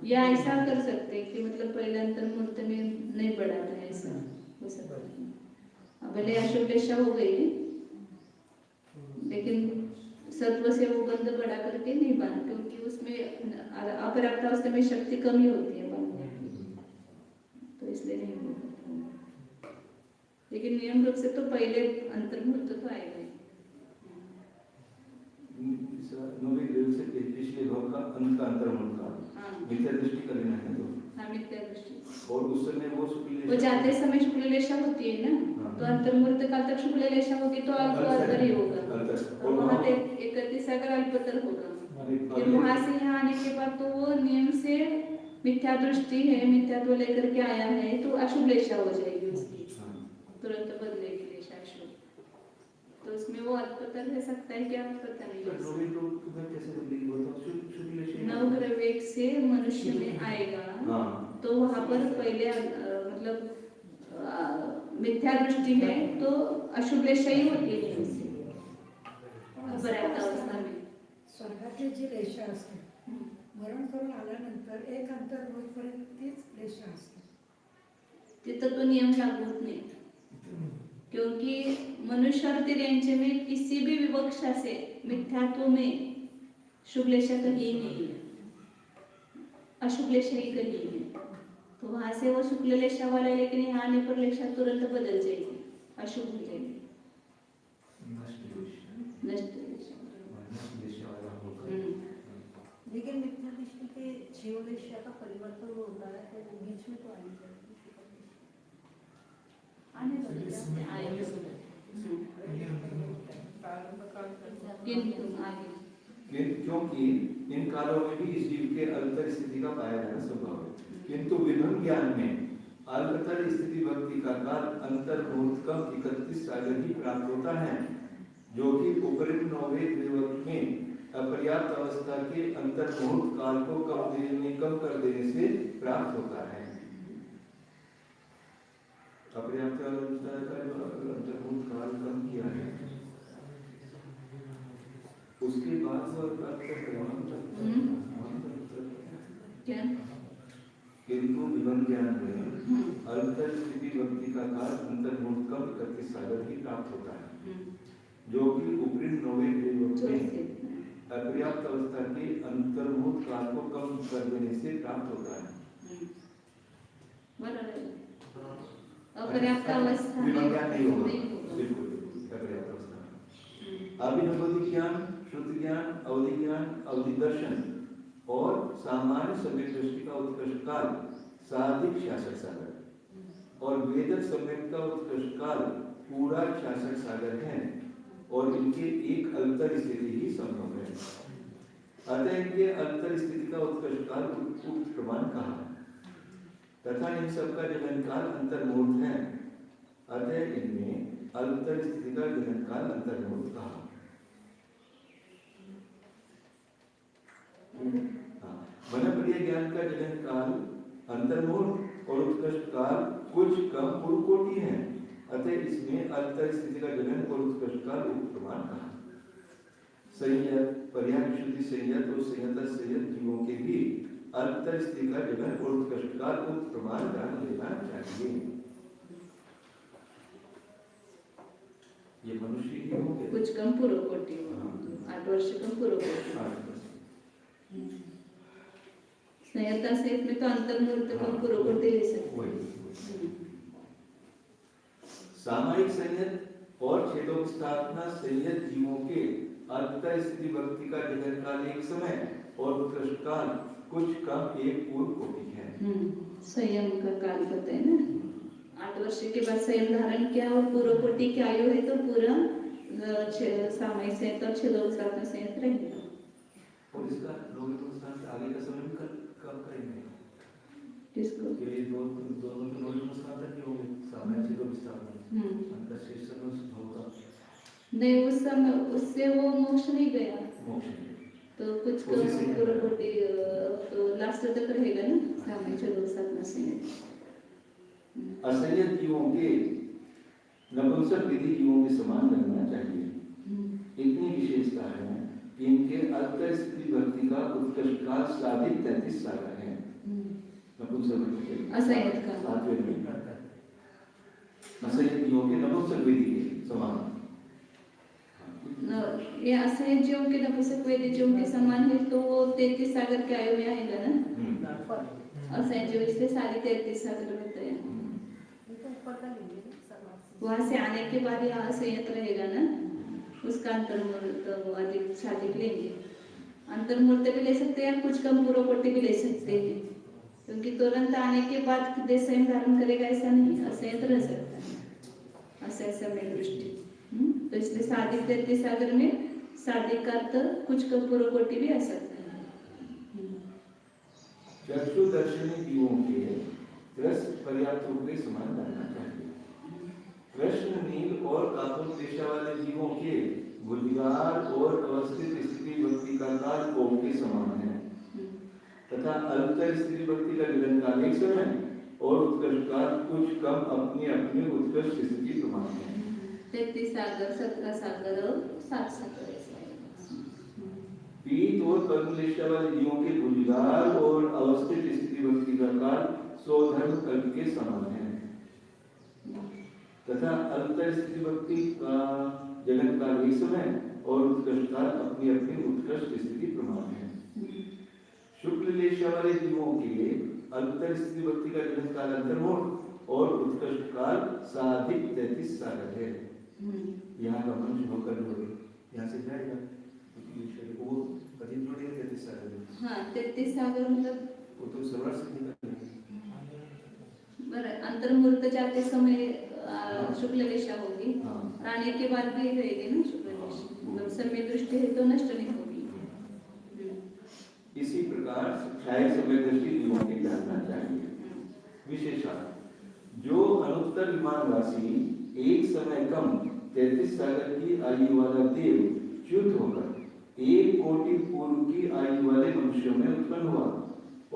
या ऐसा कर सकते हैं कि मतलब पहले अंतर्मुहूर्त में नहीं बढ़ाता है, ऐसा हो सकता है। भले अशुभ लेशा हो गई लेकिन सत्व से वो बंध बढ़ा करके नहीं बांध, क्योंकि उसमें अपराप्त अवस्था में शक्ति कमी होती है बांधने की, तो इसलिए नहीं होता। लेकिन नियम रूप से तो पहले अंतर्मुहूर्त तो आएगा ही। पिछले भाव का अंत का अंतर्मुहूर्त काल मिथ्या दृष्टि का लेना है। हाँ मिथ्या दृष्टि। और उस समय वो जाते समय शुक्ल लेशा होती है ना, तो अंतर्मुहूर्त काल तक शुक्ल लेशा होगी तो अल्पतर ही होगा, और वहाँ पे 31 सागर अल्पतर होगा। फिर वहाँ से यहाँ आने के बाद तो वो नियम से मिथ्या दृष्टि है, मिथ्यात्व लेकर के आया है तो अशुभ लेशा हो जाएगी उसकी, तुरंत बदलेगी लेशा अशुभ। तो उसमें वो अल्पतर रह सकता है क्या, पता नहीं। तुम्हें कैसे लिंग होता है? नवग्रह वेग से मनुष्य में आएगा, हाँ। तो वहां पर पहले मतलब मिथ्या दृष्टी है तो अशुभलेशाही होती है उससे बऱ्याच अवस्था में। स्वर्गातली जी रेषा असते मरण करून आल्यानंतर एक अंतर होईपर्यंत तीच रेषा असते. तिथं तो नियम लागू होत नहीं, क्योंकि मनुष्य और तिर्यंचे में किसी भी विवक्षा से मिथ्यात्व में शुभलेशा कहीं नहीं है, अशुभलेशा ही कहीं है। तो वहां से वो शुक्ललेशा वाला है, लेकिन यहाँ आने पर लेशा तुरंत बदल जाएगी, अशुभ हो जाएगी, नष्ट लेकिन मिथ्या दृष्टि के जीवलेशा का परिवर्तन होता है तो बीच में तो आ नहीं जाएगी। आने लगेगा, आएगा। किंतु आगे क्योंकि इन कालों में भी इस जीव के अल्पतर स्थिति का पाया जाना संभव है, किंतु विभंग ज्ञान में अल्पतर स्थिति भक्ति का काल अंतर्मुहूर्त कम 31 सागर ही प्राप्त होता है, जो कि उपरिक्त 9वें त्रिवक्त में अपर्याप्त अवस्था के अंतर्मुहूर्त काल को कम कर देने से प्राप्त होता है। अपर्याप्त अवस्था का जो अंतर्मुहूर्त काल कम किया है उसके बाद जो क्या किंतु विभंग ज्ञान में अल्पतर स्थिति भक्ति का काल अंतर्मुहूर्त कम 31 सागर ही प्राप्त होता है, जो कि उपरिक्त 9वें त्रिवक्त में अपर्याप्त अवस्था के अंतर्मुहूर्त काल को कम कर देने से प्राप्त होता है। अपर्याप्त अवस्था में नहीं होगा, बिल्कुल अपर्याप्त अवस्था। अभिनवोधि ज्ञान, श्रुति ज्ञान, अवधि ज्ञान, अवधि दर्शन और सामान्य सम्यक दृष्टि का उत्कृष्ट काल साधिक 66 सागर और वेदक सम्यक का उत्कृष्ट काल पूरा 66 सागर है, और इनके एक अल्पतर स्थिति ही संभव है। अतः इनके अल्पतर स्थिति का उत्कृष्ट काल उक्त प्रमाण कहा तथा इन सब का जनन काल अंतर्मुहूर्त है, अतः इनमें अल्पतर स्थिति का जनन काल अंतर्मुहूर्त कहा। मनप्रिय ज्ञान का जनन काल अंतर्मुहूर्त और उत्कृष्ट काल कुछ कम पूर्व कोटि है, अतः इसमें अल्पतर स्थिति का जनन और उत्कृष्ट काल उक्त प्रमाण कहा। संयत, पर्याप्त शुद्धि संयत और संयत संयत जीवों के भी अल्पतर स्थिति का जनन और उत्कृष्ट काल उक्त प्रमाण जान लेना चाहिए। ये मनुष्य ही हो गए, कुछ कम पूर्व कोटि, 8 वर्ष कम पूर्व कोटि। संयता से में तो अंतर्मुहूर्त कम पूर्व कोटि ले सकते। सामायिक संयत और छेदों की स्थापना संयत जीवों के अल्पतर स्थिति भक्ति का जनन काल एक समय और उत्कृष्ट काल कुछ कम एक पूर्व कोटि है। संयम का काल पता है ना, 8 वर्ष के बाद संयम धारण किया और पूर्व कोटि की आयु है तो पूरा सामायिक संयत और छेदों की स्थापना संयत रहेगा। और इसका लोग आगे का समय कब करेंगे? किसको? ये दोनों के लोग तक होंगे सामायिक छेदों की स्थापना। अंतर शेष समय होगा नहीं, उस समय उससे वो मोक्ष नहीं गया, मोक्ष तो कुछ पूर्व कोटि तो लास्ट तक रहेगा ना सामायिक छेदों की स्थापना संयत। असंयत जीवों के नपुंसक विधि जीवों के समान रहना चाहिए। इतनी विशेषता है कि इनके अल्पतर स्थिति भक्ति का उत्कृष्ट काल साधिक 33 सागर है। नपुंसक असंयत का 7वें में असंयत जीवों के नपुंसक विधि के समान। ये असंयत जीवों के नपुंसक वेदी जीवों के समान है, तो वो 33 सागर के आयु में आएगा ना। असंयत जीव इसलिए 33.5 सागर होते हैं। वहां से आने के बाद यहाँ असंयत रहेगा ना, उसका अंतर्मुहूर्त अधिक साधिक लेंगे। अंतर्मुहूर्त भी ले सकते हैं, कुछ कम पूर्व कोटि भी ले सकते हैं, क्योंकि तुरंत आने के बाद संयम धारण करेगा ऐसा नहीं, असंयत रह सकता है, असंयत में दृष्टि। तो इसलिए साधिक 33 सागर में साधिक का अर्थ कुछ कम पूर्व कोटि भी आ सकता है। चक्षु दर्शनी जीवों के रस पर्याप्त रूप से समान रहना चाहिए। कृष्ण नील और काकुल लेशा वाले जीवों के बुद्धिवार और अवस्थित स्थिति भक्ति का काल ओम के समान है तथा अल्पतर स्थिति भक्ति का निरंतर काल एक समय और उत्कर्ष काल कुछ कम अपनी अपनी उत्कृष्ट स्थिति प्रमाण है। 33 सागर 17 सागर और 7 सागर ऐसा है। पीत और कर्मलेशा वाले जीवों के बुद्धिवार और अवस्थित स्थिति भक्ति का काल स्वधर्म कल्प के समान है तथा अल्पतर स्थिति भक्ति का जगत काल एक समय और उत्कृष्ट काल अपनी अपनी उत्कृष्ट स्थिति प्रमाण है। शुक्ल लेशा वाले जीवों के अल्पतर स्थिति भक्ति का जगत काल अंतर्मुख और उत्कृष्ट काल साधिक 33 सागर है। यहाँ का मनुष्य होकर यहाँ से जाएगा वो कभी थोड़ी 33 सागर है। हाँ 33 सागर मतलब वो तो सर्वर से निकल बरं अंतर्मुहूर्त जाते समय शुक्ल लेशा होगी हाँ। आने के बाद भी रहेगी ना शुक्ल लेशा मतलब समय दृष्टि है तो नष्ट नहीं होगी। इसी प्रकार क्षय समय दृष्टि जीवों के जानना चाहिए। विशेषण जो अनुत्तर विमानवासी एक समय कम 33 सागर की आयु वाला देव च्युत होकर 1 कोटि पूर्व की आयु वाले मनुष्यों में उत्पन्न हुआ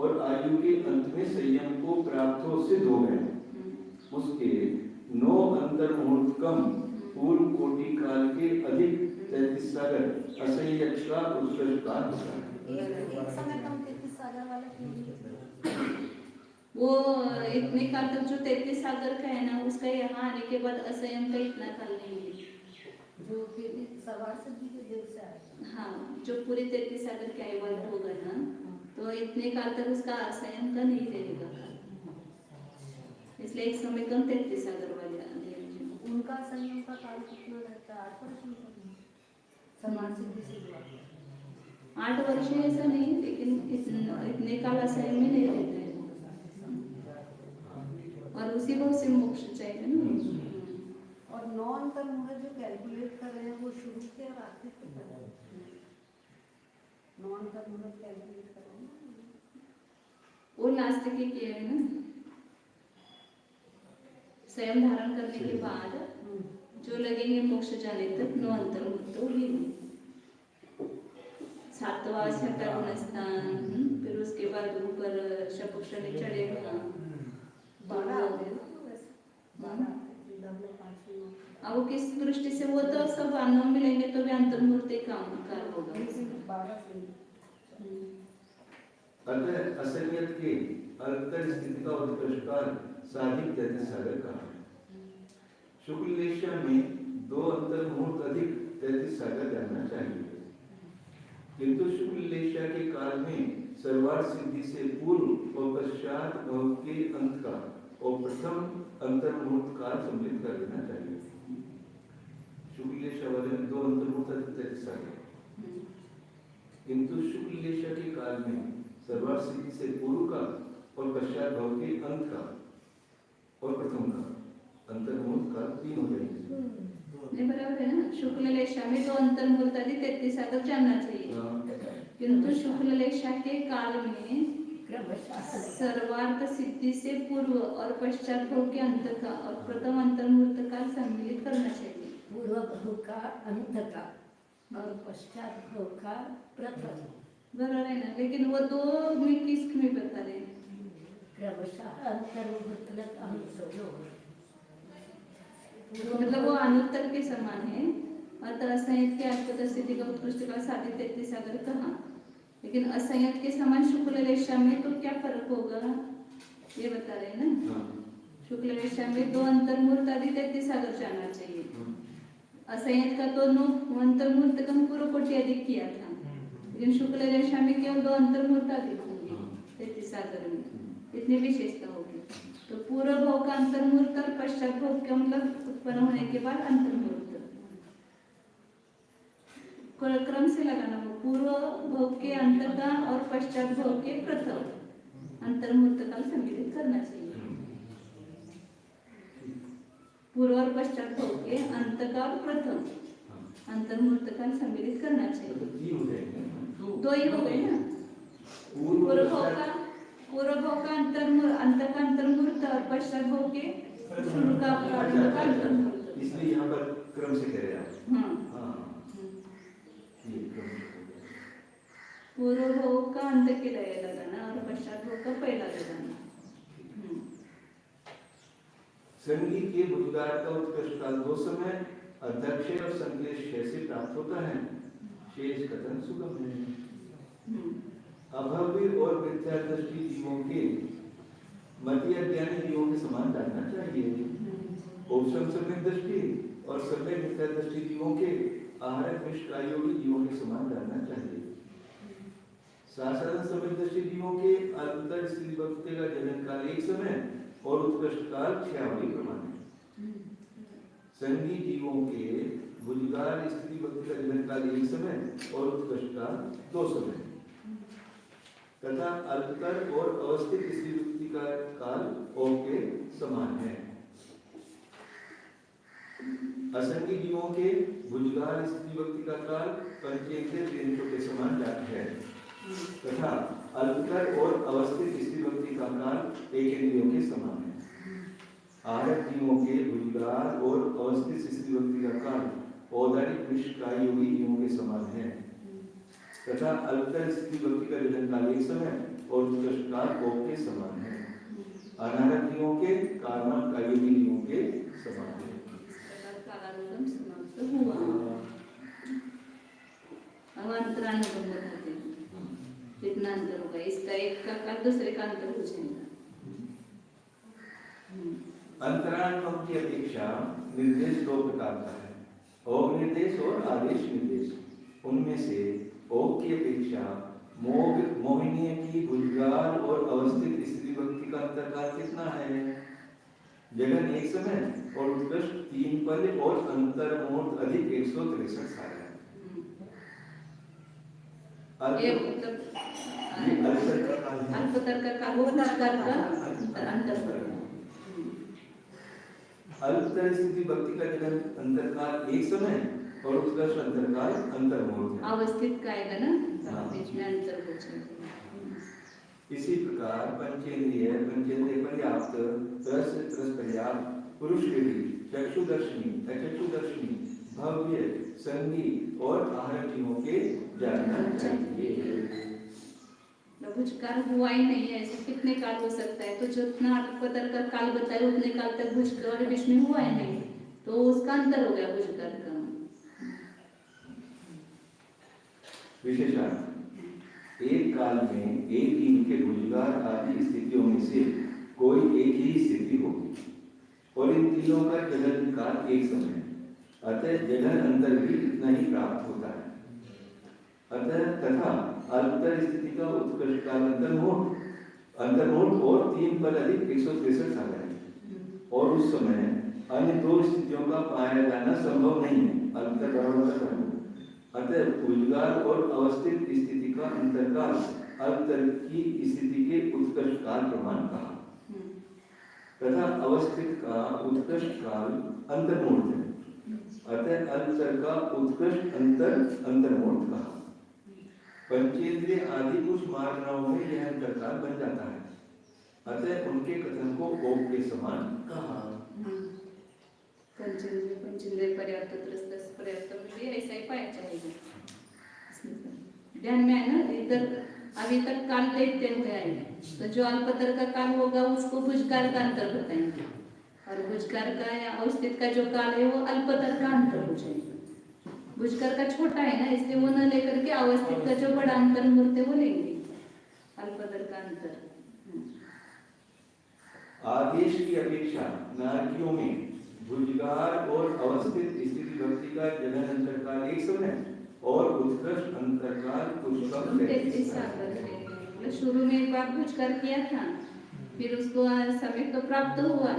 और आयु के अंत में संयम को प्राप्त हो सिद्ध हो गए उसके 9 अंतर मुहूर्त कम पूर्व कोटि काल के अधिक 33 सागर असंयक्ष का उत्कर्ष काल होता है। एक समय कम 33 सागर वाला क्यों? वो इतने काल तक जो 33 सागर का है ना उसका यहाँ आने के बाद असंयम का इतना काल नहीं है जो फिर सवार सिद्धि के देव से आएगा। हाँ जो पूरे 33 सागर के आयु वाला होगा ना तो इतने काल तक उसका असंयम का नहीं रहेगा काल इसलिए एक समय कम 33 सागर वाले उनका संयम का काल कितना रहता है? 8 वर्ष में सवार सिद्धि से हुआ 8 वर्ष ऐसा नहीं लेकिन इतने काल असंयम में नहीं रहते हैं और उसी बहुत से मोक्ष चाहिए ना। और 9 अंतर मुहूर्त जो कैलकुलेट कर रहे हैं वो शुरू के और आखिर के कर रहे हैं 9 अंतर मुहूर्त कैलकुलेट कर रहे हैं वो लास्ट के किए है ना स्वयं धारण करने के बाद जो लगेंगे मोक्ष जाने तक 9 अंतर मुहूर्त होगी 7वां 6वां गुणस्थान फिर उसके बाद ऊपर शपक्ष में चढ़ेगा 12 आते हैं ना वैसे 12 अब वो किस दृष्टि से वो तो सब अन्न मिलेंगे तो भी अंतर मुहूर्त काम कार होगा 12 से अतः असंयत के अल्पतर स्थिति का उत्कर्ष काल साधिक 33 सागर का है। शुक्ल लेशा में 2 अंतर मुहूर्त अधिक 33 सागर जानना चाहिए किंतु शुक्ल लेशा के काल में सर्वार सिद्धि से पूर्व और पश्चात भव के अंत का और प्रथम अंतर मुहूर्त काल सम्मिलित कर देना चाहिए। शुक्ल लेशा वाले में 2 अंतर मुहूर्त अधिक 33 सागर किंतु शुक्ल लेशा के काल में सर्वार सिद्धि से पूर्व का और पश्चात भव के अंत का और प्रथम का अंतर मुहूर्त का 3 हो जाएंगे। नहीं बराबर है ना शुक्ल लेशा में 2 अंतर मुहूर्त आदि 33 सागर जानना चाहिए किंतु शुक्ल लेशा के काल में सर्वार्थ सिद्धि से पूर्व और पश्चात भव के अंत का और प्रथम अंतर मुहूर्त काल सम्मिलित करना चाहिए। पूर्व भव का अंत का और पश्चात भव का प्रथम बराबर है ना लेकिन वो 2 में किस में बता रहे हैं क्रमशः अंतर मुहूर्त अंत मतलब वो अनुत्तर के समान है अतः असंयत के अल्पतर स्थिति का उत्कृष्ट का साधित 33 सागर कहा लेकिन असंयत के समान शुक्ल लेशा में तो क्या फर्क होगा ये बता रहे हैं ना शुक्ल लेशा में 2 अंतर मुहूर्त आदि 33 सागर जानना चाहिए असंयत का तो 9 अंतर मुहूर्त का पूर्व कोटि अधिक किया था लेकिन शुक्ल लेशा में केवल 2 अंतर मुहूर्त अधिक होंगे 33 सागर में इतनी विशेषता होगी तो पूर्व भव का अंतर मुहूर्त और पश्चात भव का मतलब उत्पन्न होने के बाद अंतर मुहूर्त क्रम से लगाना हो पूर्व भव के अंत का और पश्चात भव के प्रथम अंतर मुहूर्त काल सम्मिलित करना चाहिए पूर्व और पश्चात भव के अंत का और प्रथम अंतर मुहूर्त काल सम्मिलित करना चाहिए 2 ही हो गए ना पूर्व भव का अंतर मुहूर्त और पश्चात भव के शुरू का प्रारंभ का अंतर मुहूर्त इसलिए यहाँ पर क्रम से कह रहे हैं आप। हाँ हाँ ये क्रम से हो गया। पूर्व हो का अंत के लिए लगाना और पश्चात हो का पहला लगाना। संगी के बुझगार का उत्कृष्ट काल 2 समय अध्यक्ष और संक्लेश 6 से प्राप्त होता है, शेष कथन सुगम है। अभव्य और मिथ्या दृष्टि जीवों के मति अज्ञानी जीवों के समान जानना चाहिए। उपशम समय दृष्टि और समय मिथ्या दृष्टि जीवों के आहारक निष्कायोगी जीवों के समान जानना चाहिए। साधारण समय दृष्टि जीवों के अंतर स्त्री भक्ति का जनन काल 1 समय और उत्कृष्ट काल 6 प्रमाण है। संगी जीवों के भुजगार स्त्री भक्ति का जनन काल 1 समय और उत्कृष्ट काल 2 समय तथा अल्पतर और अवस्थित स्त्री भक्ति का काल ओम के समान है। असंगी जीवों के भुजगार स्त्री भक्ति का काल पंचेंद्रिय त्रिनेत्रों के समान है तथा अल्पतर और अवस्थित स्त्री भक्ति का काल एकेंद्रियों के समान है। आहारक जीवों के भुजगार और अवस्थित स्त्री भक्ति का काल औदारिक निष्काय योगी जीवों के समान है तथा अल्पतर स्त्री भक्ति का जनन काल 1 समय और उत्कृष्ट काल ओम के समान है। अनारक जीवों के कामान कायोगी जीवों के समान है। कितना अंतर होगा, इसका एक का काल दूसरे का अंतर हो जाएगा। अंतरांगम की अपेक्षा निर्देश 2 प्रकार का है, ओग निर्देश और आदेश निर्देश। उनमें से ओग की अपेक्षा मोहिनी की भुजगार और अवस्थित स्त्री भक्ति का अंतरकाल कितना है? जगन 1 समय और उत्कृष्ट 3 पल और अंतर मुहूर्त अधिक 163 साल है। ये मतलब अल्पतर का काल भुजगार का अंतर पड़ेगा। अल्पतर स्थिति भक्ति का जनन अंतरकाल 1 समय और उत्कृष्ट अंतरकाल अंतर मुहूर्त है। अवस्थित का आएगा ना, बीच में अंतर हो जाएगा। इसी प्रकार पंचेंद्रिय पर्याप्त रस पर्याप्त पुरुष विधि चक्षुदर्शनी अचक्षुदर्शनी भव्य संगी और आहारक जीवों के जानना चाहिए। भुजगार हुआ ही नहीं है, ऐसे कितने काल हो सकता है? तो जितना अल्पतर का काल बताया उतने काल तक भुजगार बीच में हुआ ही नहीं, तो उसका अंतर हो गया भुजगार का। विशेषण एक काल में एक ही के भुजगार आदि स्थितियों में से कोई एक ही स्थिति होगी और इन तीनों का जनन काल 1 समय, अतः जनन अंतर भी इतना ही प्राप्त होता है। अतः तथा अल्पतर स्थिति का उत्कृष्ट काल अंतर्मुहूर्त और 3 पल अधिक 163 साल है और उस समय अन्य 2 स्थितियों का पाया जाना संभव नहीं है। अल्पतर बराबर अतः भुजगार और अवस्थित स्थिति का अंतरकाल अल्पतर की स्थिति के उत्कृष्ट काल प्रमाण कहा तथा अवस्थित का उत्कृष्ट काल अंतर्मुहूर्त है, अतः अल्पतर का उत्कृष्ट अंतर्मुहूर्त कहा। पंचेंद्रिय आदि कुछ मार्गों में यह अंतरकाल बन जाता है, अतः उनके कथन को ओम के समान कहा। पंचेंद्रिय पर्याप्त पर्याप्त भी ऐसा ही पाया जाएगा। ध्यान में है ना, इधर अभी तक काल देखते हुए आए, तो जो अल्पतर का काल होगा उसको भुजगार का अंतर बताएंगे और भुजगार का या अवस्थित का जो काल है वो अल्पतर का अंतर हो जाएगा। भुजगार का छोटा है ना, इसलिए वो न लेकर के अवस्थित का जो बड़ा अंतर मुहूर्त है वो लेंगे, अल्पतर का अंतर। आदेश की अपेक्षा नारकियों में भुजगार और अवस्थित स्थिति भक्ति का जनन अंतरकाल 1 समय और उत्कृष्ट अंतरकाल कुछ कम 33 साल। शुरू में एक बार भुजगार किया था, फिर उसको समय तो प्राप्त हुआ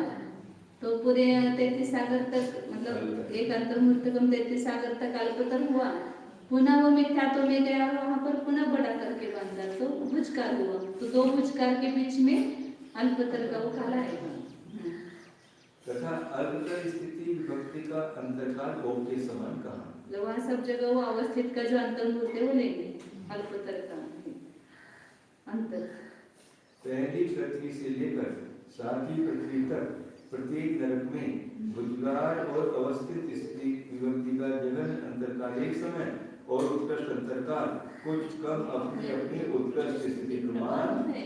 तो पूरे 33 सागर तक, मतलब एक अंतर्मुहूर्त कम 33 सागर तक अल्पतर हुआ, पुनः वो मिथ्यात्व में गया, वहां पर पुनः बड़ा करके बांधा तो भुजगार हुआ। तो 2 भुजगार के बीच में अल्पतर का वो काल आएगा तथा अल्पतर स्थिति भक्ति का अंतरकाल ओम के समान कहा। वहाँ सब जगह वो अवस्थित का जो अंतर्मुहूर्त है वो लेंगे, अल्पतर का अंतर। पहली पृथ्वी से लेकर 7वीं पृथ्वी तक प्रत्येक नरक में भुजगार और अवस्थित स्थिति विभक्ति का जगन अंतरकाल एक समय और उत्कृष्ट अंतरकाल कुछ कम अपनी अपनी उत्कृष्ट स्थिति प्रमाण है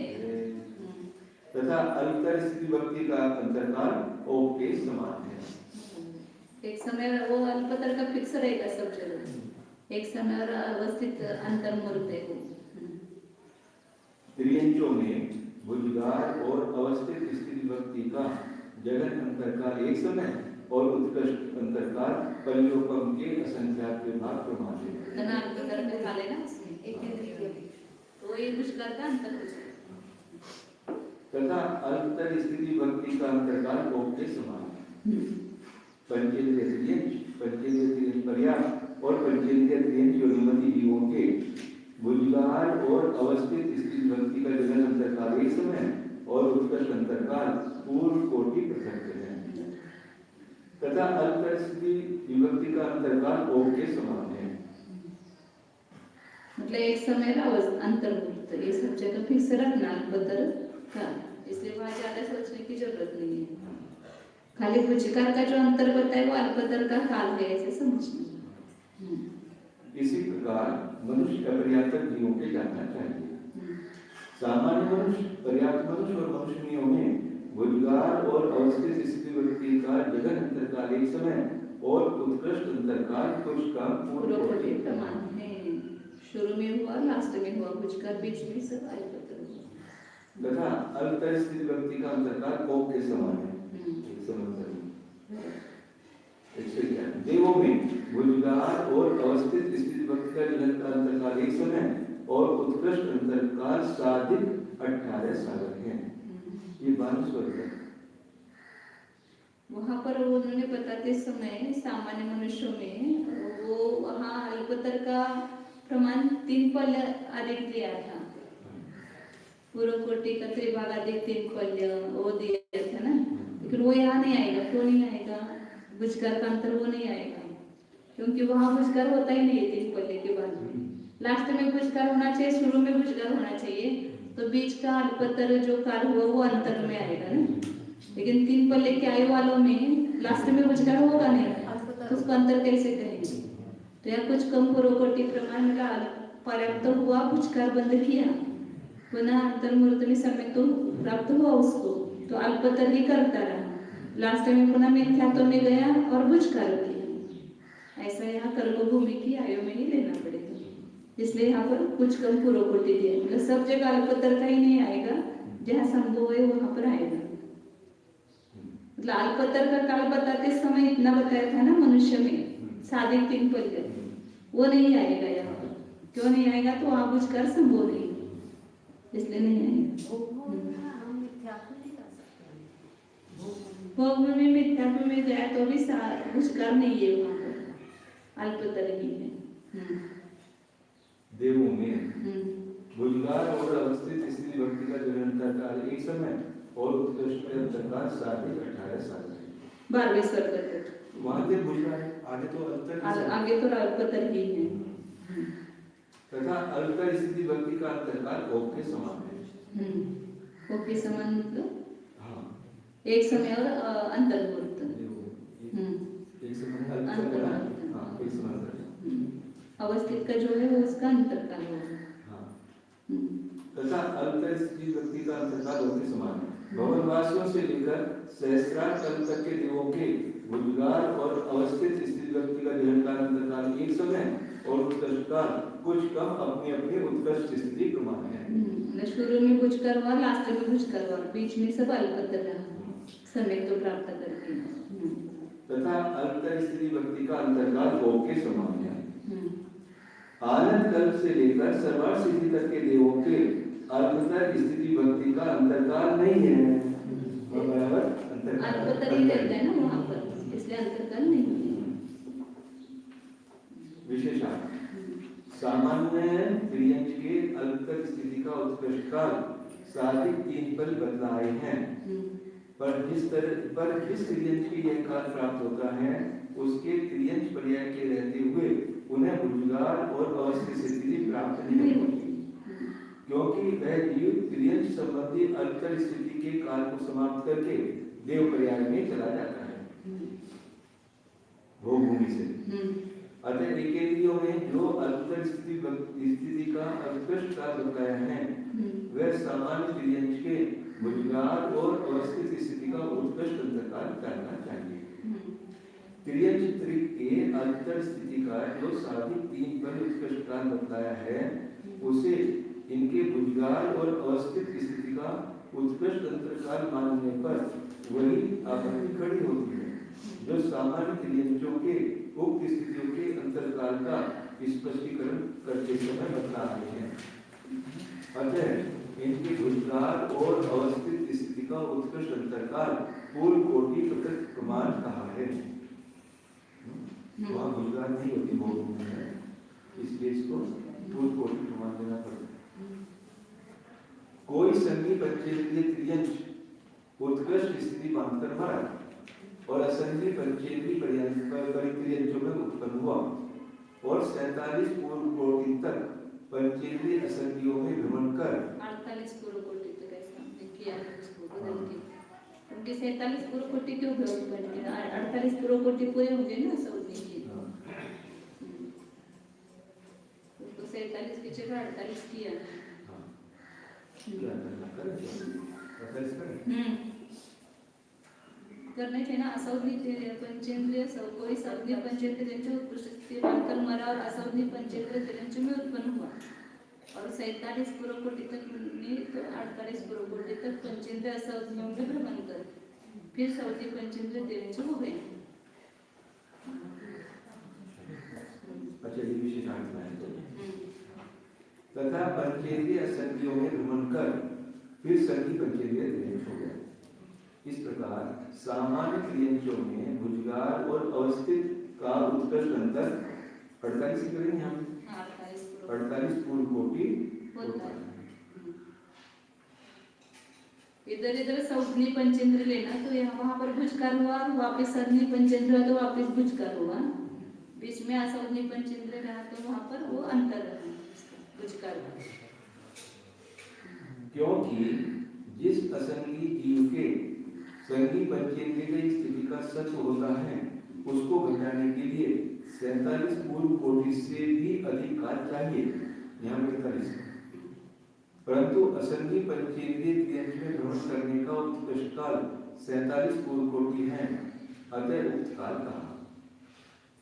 तथा अल्पतर स्थिति विभक्ति का अंतरकाल ओक के समान है। एक समय वो अल्पतर का फिक्स रहेगा सब जगह, एक समय और अवस्थित अंतर मूर्त है वो। त्रियंचों में भुजगार और अवस्थित स्थिति विभक्ति का जगन अंतरकाल एक समय और उत्कृष्ट अंतरकाल पल्योपम के असंख्यात विभाग प्रमाण है। तना अल्पतर में खा लेना उसमें एक तो ये भुजगार का अंतर हो जाएगा तथा अल्पतर स्थिति विभक्ति का अंतरकाल ओक के समान है। पंचेंद्रिय त्रियंच, पंचेंद्रिय त्रियंच पर्याप्त और पंचेंद्रिय त्रियंच योनिमति जीवों के भुजगार और अवस्थित स्थिति विभक्ति का जगन अंतरकाल एक समय और उत्कृष्ट अंतरकाल पूर्व कोटि पृथक है तथा अल्पतर स्थिति विभक्ति का अंतरकाल ओक के समान है। मतलब एक समय का अंतर मूर्त ये सब जगह फिक्स रखना अल्पतर का, इसलिए वहाँ ज्यादा सोचने की जरूरत नहीं है। खाली भुजगार का जो अंतर बताए वो अल्पतर का काल है ऐसे समझना। इसी प्रकार मनुष्य अपर्याप्त जीवों के जानना चाहिए। सामान्य मनुष्य, पर्याप्त मनुष्य और मनुष्यों में भुजगार और अवस्थित स्थिति विभक्ति का जगन अंतरकाल एक समय और उत्कृष्ट अंतरकाल कुछ कम पूर्व कोटि प्रमाण है। शुरू में हुआ लास्ट में हुआ भुजगार, बीच में सब अल्पतर हुआ तथा अल्पतर स्थिति विभक्ति का अंतरकाल ओक के समान है। देवों में भुजगार और अवस्थित स्थिति विभक्ति का जगन का अंतरकाल एक समय और उत्कृष्ट अंतरकाल साधिक 18 साधक हैं। ये 12 स्वर्ग है। वहाँ पर उन्होंने बताते समय सामान्य मनुष्यों में वो वहाँ अल्पतर का प्रमाण 3 पल्य अधिक दिया था। पूर्व कोटि का त्रिभागाधिक 3 पल्य वो दिया था ना, लेकिन वो यहाँ नहीं आएगा। क्यों नहीं आएगा? भुजगार का अंतर वो नहीं आएगा क्योंकि वहाँ भुजगार होता ही नहीं है 3 पल्ले के बाद में। लास्ट में भुजगार होना चाहिए, शुरू में भुजगार होना चाहिए, तो बीच का अल्पतर जो काल हुआ वो अंतर में आएगा ना। लेकिन 3 पल्ले के आयु वालों में लास्ट में भुजगार होगा नहीं, तो उसका अंतर कैसे करेंगे? तो यहाँ कुछ कम पूर्व कोटि प्रमाण का पर्याप्त हुआ, भुजगार बंद किया, पुनः अंतर मूर्त में समय तो प्राप्त हुआ उसको, तो अल्पतर ही करता रहा। लास्ट में पुनः मिथ्यात्व में गया और भुजगार किया। ऐसा यहाँ कर्मभूमि की आयु में ही लेना पड़ेगा। इसलिए यहाँ पर कुछ कम पूर्व कोटि दिया, मतलब सब जगह अल्पतर का ही नहीं आएगा, जहाँ संभव है वहां पर आएगा। मतलब अल्पतर का काल बताते समय इतना बताया था ना मनुष्य में साधिक 3 पल्य, वो नहीं आएगा यहाँ पर। क्यों नहीं आएगा? तो वहाँ भुजगार संभव नहीं, इसलिए नहीं आएगा। भोग में मिथ्यात्व में गया तो भी भुजगार नहीं है, वहाँ पर अल्पतर ही है। देवों में भुजगार और अवस्थित स्थिति विभक्ति का जगन अंतरकाल एक समय और उत्कृष्ट अंतरकाल साधिक 18 साल है। 12वें स्वर्ग तक वहाँ से भुजगार है, आगे तो अल्पतर आगे तो अल्पतर ही है। तथा अल्पतर स्थिति विभक्ति का अंतरकाल ओक के समान है। ओक के समान मतलब हाँ, एक समय और अंतर मूर्त। एक समय अल्पतर, हाँ एक समय अवस्थित का जो है वो उसका अंतरकाल होगा। हाँ। तथा अल्पतर स्थिति विभक्ति का अंतरकाल ओक के समान है। भवनवासियों से लेकर सहस्रार कल्प तक के देवों के भुजगार और अवस्थित स्थिति विभक्ति का जगन का अंतरकाल एक समय और उत्कृष्ट काल कुछ कम अपनी अपनी उत्कृष्ट स्थिति प्रमाण है। शुरू में भुजगार हुआ, लास्ट में भुजगार हुआ, बीच में सब अल्पतर रहा, समय तो प्राप्त करके। तथा अल्पतर स्थिति विभक्ति का अंतरकाल ओक के समान है। आनंद कल्प से लेकर सर्वार्थ सिद्धि तक के देवों के अल्पतर स्थिति विभक्ति का अंतरकाल नहीं है। बराबर अल्पतर ही रहता है ना वहाँ पर, इसलिए अंतरकाल नहीं है। विशेषण सामान्य त्रियंच के अल्पतर स्थिति का उत्कृष्ट काल साधिक 3 पल बदलाए हैं, पर जिस त्रियंच की यह काल प्राप्त होता है उसके त्रियंच पर्याय के रहते हुए उन्हें भुजगार और अवस्थित स्थिति प्राप्त नहीं होती, क्योंकि वह जीव त्रियंच संबंधी अल्पतर स्थिति के काल को समाप्त करके देव पर्याय में चला जाता है भोग भूमि से। अतः एकेंद्रियों में जो अल्पतर स्थिति का उत्कृष्ट काल बताया है वह सामान्य त्रियंश के भुजगाल और अवस्थित स्थिति का उत्कृष्ट अंतकाल करना चाहिए। त्रियंश त्रिक के अंतर स्थिति का जो साधिक 3 पर उत्कृष्ट काल बताया है उसे इनके भुजगाल और अवस्थित स्थिति का उत्कृष्ट अंतकाल मानने पर वही आपत्ति खड़ी होती है जो सामान्य त्रियंशों के उक्त स्थितियों के अंतरकाल का स्पष्टीकरण करते समय बता रहे हैं। अतः इनके भुजगाल और अवस्थित स्थिति का उत्कृष्ट अंतरकाल पूर्व कोटि प्रकृत प्रमाण कहा है। वहाँ भुजगाल नहीं होती भोग है, इसलिए इसको पूर्व कोटि प्रमाण देना पड़ता है। कोई संगी पंचेंद्रिय त्रियंश उत्कृष्ट स्थिति मानकर मरा और असंगी पंचेंद्रिय परित्रियंशों में उत्पन्न हुआ और 47 पूर्व कोटि तक पंचेंद्रिय असंगियों में भ्रमण कर 48 पूर्व कोटि तक ऐसा किया है उसको बदल के, उनके 47 पूर्व कोटि क्यों बन गया, 48 पूर्व कोटि पूरे होंगे ना सऊदी के, उसको 47 की जगह 48 किया। करने थे ना असौदी पंचेंद्रिय कोई सौदी पंचेंद्रिय उत्कृष्ट स्थिति मानकर मरा और असौदी पंचेंद्रिय त्रियंश में उत्पन्न हुआ और 47 पूर्व कोटि तक तो 48 पूर्व कोटि तक पंचेंद्रिय असौदियों में भ्रमण कर फिर सौदी पंचेंद्रिय त्रियंश हो गए। अच्छा ये विशेषांक है तथा पंचेंद्रिय असंगियों में भ्रमण कर फिर संगी पंचेंद्रिय त्रियंश हो गए। इस प्रकार सामान्य त्रियंशों में भुजगाल और अवस्थित का उत्कृष्ट अंतर 48 करेंगे हम 48 पूर्व कोटि होता है। इधर इधर सौदनी पंचेंद्र लेना तो यहाँ वहाँ पर भुजगाल हुआ, वापस सदनी पंचेंद्र तो वापस भुजगाल हुआ, बीच में असौदनी पंचेंद्र रहा तो वहाँ पर वो अंतर रहा भुजगाल। क्योंकि जिस असंगी जीव के संगी पंचेंद्रिय की स्थिति का सच होता है उसको बचाने के लिए 47 पूर्व कोटि से भी अधिक काल चाहिए, यहाँ 45, परंतु असंगी पंचेंद्रिय त्रियंश में भ्रमण करने का उत्कृष्ट काल 47 पूर्व कोटि है, अतः उक्त काल कहा।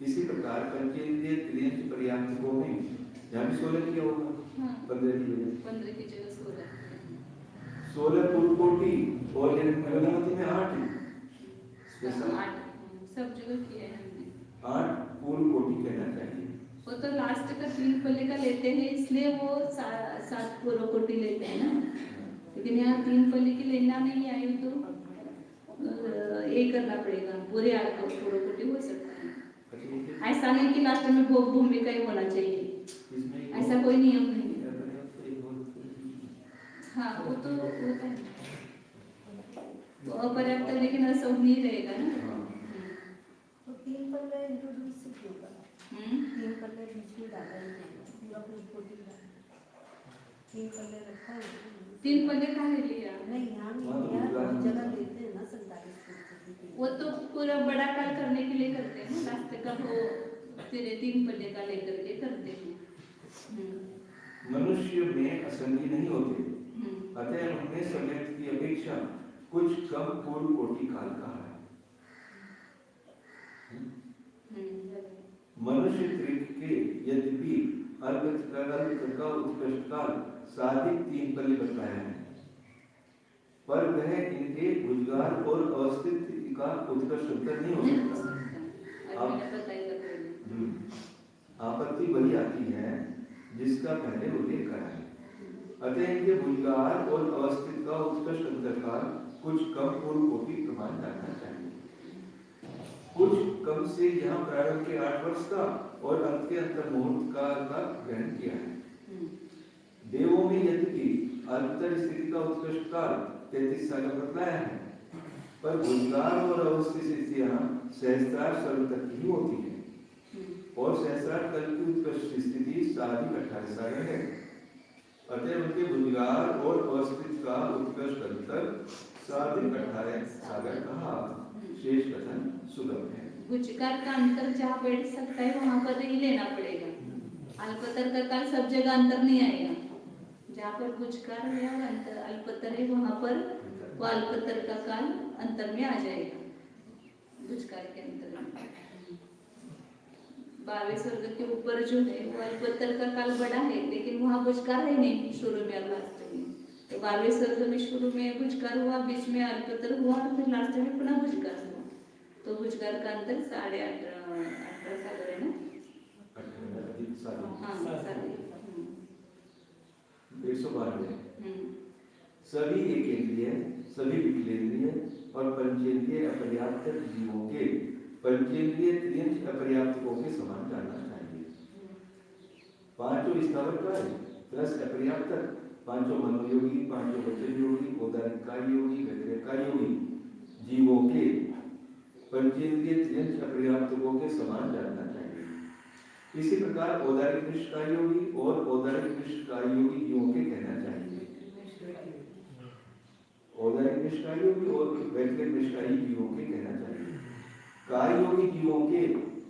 इसी प्रकार पंचेंद्रिय त्रियंश पर्याप्तकों में यहाँ भी 16 किया होगा, 15 की जगह 16 पूर्व कोटि और अनुमति में 8 सब जगह किया है हमने, 8 पूर्व कोटि कहना चाहिए। वो तो लास्ट का 3 पल्ले का लेते हैं इसलिए वो 7 पूर्व कोटि लेते हैं ना, लेकिन यहाँ 3 पल्ले की लेना नहीं आई तो ये करना पड़ेगा, पूरे 8 पूर्व कोटि हो सकता है। ऐसा नहीं कि लास्ट में भोग भूमि का ही होना चाहिए, ऐसा कोई नियम नहीं। हाँ वो तो होता है वो अपर्याप्त है, लेकिन ऐसा नहीं रहेगा ना। तो 3 पल्ले इंट्रोड्यूस क्यों करा, 3 पल्ले बीच में डाला ही नहीं, पूरा पूरी कोटि डाला, 3 पल्ले रखा है, 3 पल्ले कहाँ ले लिया? नहीं यहाँ नहीं लिया, जगह लेते हैं ना 47 वो तो पूरा बड़ा काल करने के लिए करते हैं, लास्ट का वो तेरे 3 पल्ले का लेकर के करते हैं। मनुष्य में असंगी नहीं होते, अतः उन्हें समय की अपेक्षा कुछ कम पूर्व कोटि काल कहा है। मनुष्य त्रिक के यद्यपि अल्प का उत्कृष्ट काल साधिक 3 पल्ले बताया है, पर वह इनके भुजगाल और अवस्थित का उत्कृष्ट अंतर नहीं हो सकता। आपत्ति वही आती है जिसका पहले उल्लेख करा है। अतः इनके भुजगाल और अवस्थित का उत्कृष्ट अंतरकाल कुछ कम पूर्व कोटि प्रमाण रखना चाहिए। कुछ कम से यहाँ प्रारंभ के 8 वर्ष का और अंत के अंतर्मुहूर्त का ग्रहण किया है। देवों में यद्यपि अंतर स्थिति का उत्कृष्ट काल 33 साल का बताया है, पर भुजगाल और अवस्थित स्थितियां सहस्त्रार साल तक की होती है और सहस्त्रार काल की उत्कृष्ट स्थिति साधिक 18 साल है। अतः उनके भुजगाल और अवस्थित का उत्कृष्ट अंतर सागर इकट्ठा है, सागर कहा, शेष कथन सुगम है। भुजकार का अंतर जहाँ बैठ सकता है वहां पर ही लेना पड़ेगा। अल्पतर का काल सब जगह अंतर नहीं आएगा। जहाँ पर भुजकार है और अंतर अल्पतर है वहां पर वो अल्पतर का काल अंतर में आ जाएगा। भुजकार के अंतर में 12वें स्वर्ग के ऊपर जो है वो अल्पतर का काल बड़ा है, लेकिन वहां भुजकार है नहीं शुरू में और लास्ट में। तो 12वें स्वर्ग में शुरू में भुजकार हुआ, बीच में अल्पतर हुआ और फिर लास्ट में पुनः भुजकार हुआ। तो भुजकार का अंतर 18.5 सागर है ना? हाँ, 112 सभी एकेंद्रिय, सभी विकलेंद्रिय और पंचेंद्रिय अपर्याप्त जीवों के पंचेंद्रिय त्रियंश अपर्याप्तकों के समान जानना चाहिए। पांचों स्थावर काय प्लस अपर्याप्त, पांचों मनोयोगी, पांचों वचन योगी, औदारिक काय योगी, व्यतिरेक काय योगी जीवों के पंचेंद्रिय त्रियंश अपर्याप्तकों के समान जानना चाहिए। इसी प्रकार औदारिक निष्काय योगी और औदारिक निष्काय योगी जीवों के कहना चाहिए। औदारिक निष्काय योगी और व्यतिरेक निष्कायी जीवों के कहना चाहिए। काय योगी जीवों के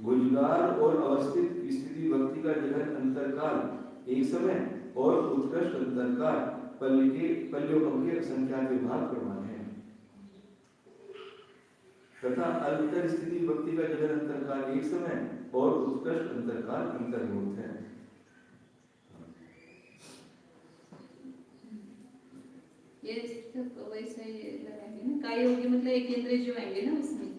भुजगार और अवस्थित स्थिति वक्ति का जगत अंतरकाल एक समय और उत्कृष्ट अंतरकाल पल्योकम के संख्या विभाग प्रमाण है तथा अल्पतर स्थिति वक्ति का जगत अंतरकाल एक समय और उत्कृष्ट अंतरकाल अंतर्भूत है। ये वैसे ही लगाएंगे ना। काय योगी मतलब एक इंद्रिय जो आएंगे ना उसमें,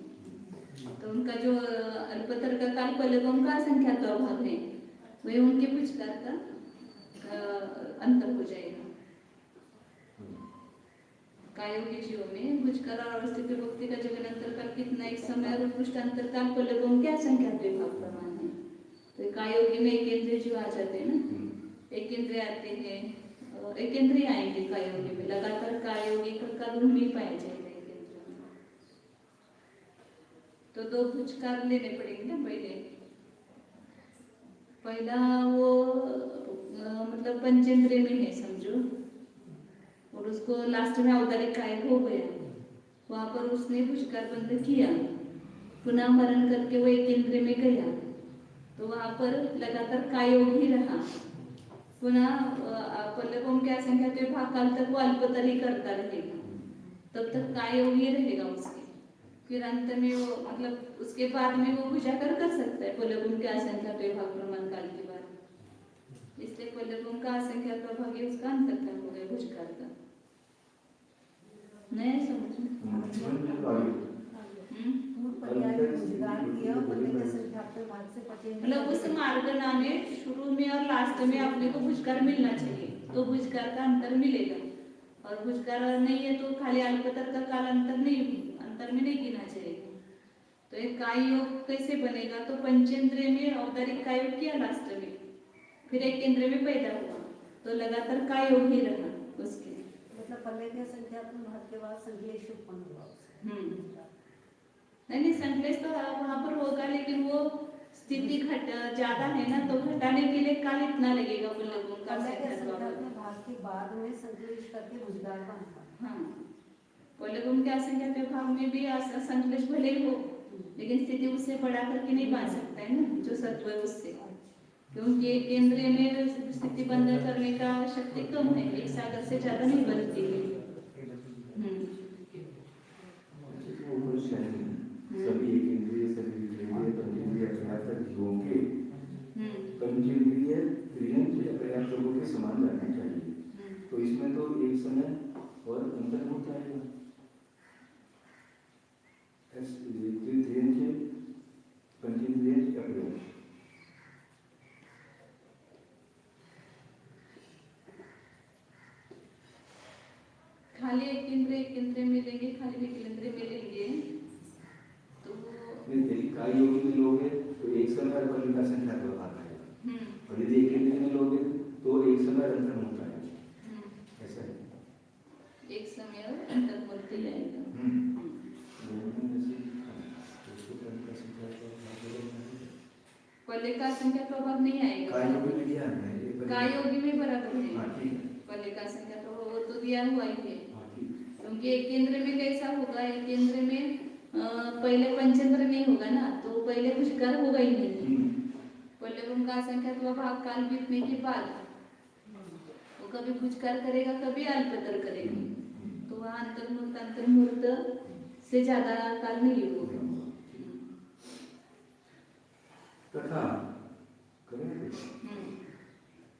तो उनका जो अल्पतर का काल पल्लवम का संख्या तो अभाव है, वही उनके भुजकार का अंतर हो जाएगा। काय योगी जीवों में भुजकार और अवस्थित विभक्ति का जगन अंतरकाल कितना एक समय और उत्कृष्ट अंतरकाल पल्लवम क्या संख्या विभाग प्रमाण है। तो काय योगी में एक इंद्रिय जीव आ जाते हैं ना, एक इंद्रिय आते हैं, एक इंद्रिय आएंगे काय योगी में, लगातार काय योगी का गुण नहीं पाया जाएगा एक इंद्रिय में। तो 2 भुजकार लेने पड़ेंगे ना। पहला वो मतलब पंचेंद्रिय में है समझो, और उसको लास्ट में औदारिक काय हो गया, वहां पर उसने भुजकार बंद किया, पुनः मरण करके वो एक इंद्रिय में गया, तो वहां पर लगातार काय योग ही रहा। पुनः पल्लवम क्या संख्या के भाग काल तक वो अल्पतर ही करता रहेगा, तब तक काय योग ही रहेगा उसके। फिर अंत में वो मतलब उसके बाद में वो भुजाकर कर सकता है पल्लवम के असंख्या के भाग प्रमाण काल के बाद। इसलिए पल्लवम का असंख्या प्रभाग है उसका अंतरकाल हो गया भुजकार का। नहीं समझ मतलब उस मार्गना में शुरू में और लास्ट में अपने को भुजकार मिलना चाहिए, तो भुजकार का अंतर मिलेगा। और भुजकार नहीं है तो खाली अल्पतर का काल अंतर में नहीं गिना जाएगा। तो एक काय योग कैसे बनेगा, तो पंचेंद्रिय में औदारिक काय योग किया लास्ट में, फिर एक इंद्रिय में पैदा हुआ, तो लगातार काय योग ही रहा उसके। मतलब पल्ले के संख्यात्मक भाग के बाद संश्लेष उत्पन्न हुआ। नहीं संश्लेष तो वहां पर होगा, लेकिन वो स्थिति ज्यादा है ना, तो घटाने के लिए काल इतना लगेगा पल्लवों का संख्यात्मक भाग के बाद में संश्लेष करके भुजगार बनता। हाँ, पल्लवों के असंख्यात्मक भाग में भी संश्लेष भले ही हो, लेकिन स्थिति उससे बढ़ा करके नहीं बन सकता है ना, जो सत्व है उससे, क्योंकि एक इंद्रिय में स्थिति बंद करने का शक्ति कम है, एक सागर से ज्यादा नहीं बनती है। सभी एकेंद्रिय, सभी विकलेंद्रिय, पंचेंद्रिय अपर्याप्त जीवों के पंचेंद्रिय त्रियंश अपर्याप्तकों के समान रहना चाहिए। तो इसमें तो एक समय और अंतर होता है। त्रियंश पंचेंद्रिय अपर्याप्त खाली एक इंद्रिय मिलेंगे, खाली विकलेंद्रिय मिलेंगे, तो यदि काय योगी में लोगे तो एक समय और पल्ली का संख्या तो आता है, और यदि एक इंद्रिय में लोगे तो एक समय अंतर होता है। ऐसा है, एक समय और अंतर होते जाएगा। पल्ले का संख्या प्रभाव नहीं आएगा, काय योगी में बराबर है। पल्ले का संख्या प्रभाव वो तो दिया हुआ ही है, क्योंकि क्योंकि एक केंद्र में कैसा होगा, एक केंद्र में पहले पंचेंद्र नहीं होगा ना, तो पहले भुजकार होगा ही नहीं। पहले उनका असंख्यात्वा भाग काल बीतने के बाद वो कभी भुजकार करेगा, कभी अल्पतर करेगी, तो वह अंतर्मुहूर्त से ज्यादा काल नहीं होगा। तथा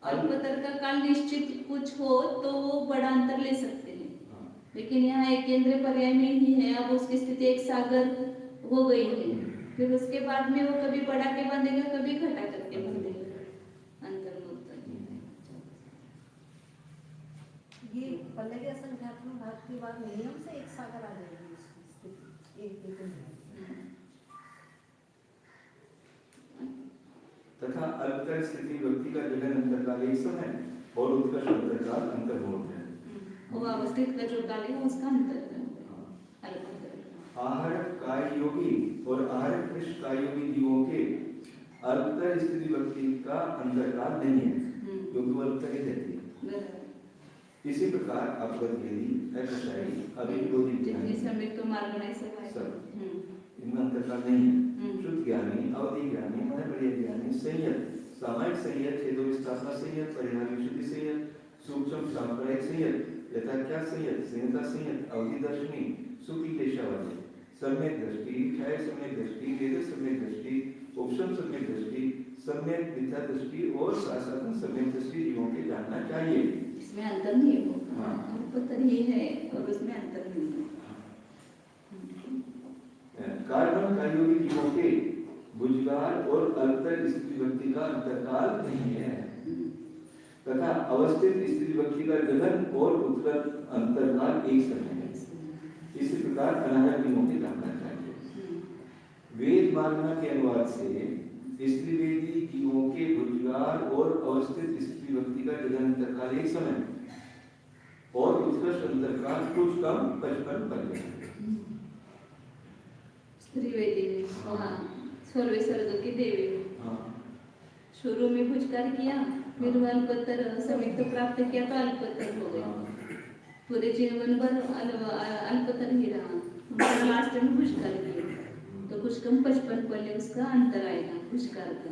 अल्पतर का काल निश्चित कुछ हो तो वो बड़ा अंतर ले सकते हैं, लेकिन यहाँ एक केंद्र पर्याय में ही है, अब उसकी स्थिति एक सागर हो गई है, फिर उसके बाद में वो कभी बढ़ा के बंधेगा, कभी घटा करके बंधेगा अंतर्मुहूर्त। ये पहले के असंख्यात्मक भाग के बाद नियम से एक सागर आ जाएगी उसकी स्थिति, एक तथा अल्पतर स्थिति व्यक्ति का जगन अंतरकाल एक समय और उत्कर्ष अंतरकाल अंतर्मुहूर्त है। वो अवस्थित का जो काल है उसका अंतर अल्पतर। आहार काय योगी और आहार कृष्ण काय योगी जीवों के अल्पतर स्थिति व्यक्ति का अंतरकाल नहीं है, क्योंकि वो अल्पतर ही रहती है। इसी प्रकार अपगतवेदी, अकशाई, अभिविरोधी जितनी समय तो मार्ग नहीं सब इनमें अंतरकाल नहीं है। शुद्ध ज्ञानी, अवधि ज्ञानी, मनोबलीय ज्ञानी, संयत, सामायिक संयत, हेतु विस्थापना संयत, परिणामी विशुद्धि संयत, सूक्ष्म सांप्रदायिक संयत, यथाख्यात संयत, संयता संयत, अवधि दर्शनी, सुखी देशावादी, सम्यक दृष्टि, छाया सम्यक दृष्टि, वेद सम्यक दृष्टि, उपशम सम्यक दृष्टि, सम्यक मिथ्या दृष्टि और शासन सम्यक दृष्टि जीवों के जानना चाहिए। इसमें अंतर नहीं है, अल्पतर ही है और उसमें अंतर नहीं है। कारण कायोगी जीवों के भुजगाल और अल्पतर स्थिति व्यक्ति का अंतरकाल नहीं है, तथा अवस्थित स्थिति व्यक्ति का जगन और उत्तर अंतरकाल एक समय है। इसी प्रकार अनाहत जीवों के जानना चाहिए। वेद मार्गना के अनुवाद से स्त्री वेदी जीवों के भुजगाल और अवस्थित स्थिति व्यक्ति का जगन अंतरकाल एक समय और उत्कृष्ट अंतरकाल कुछ कम 55 पर्यंत। त्रिवेदी में वहाँ स्वर्वे सर्ग की देवी में शुरू में भुजकार किया, फिर अल्पतर समित प्राप्त किया तो अल्पतर हो गया, पूरे जीवन भर अल्पतर ही रहा, लास्ट में भुजकार किया तो कुछ कम 55 पहले उसका अंतर आएगा भुजकार का।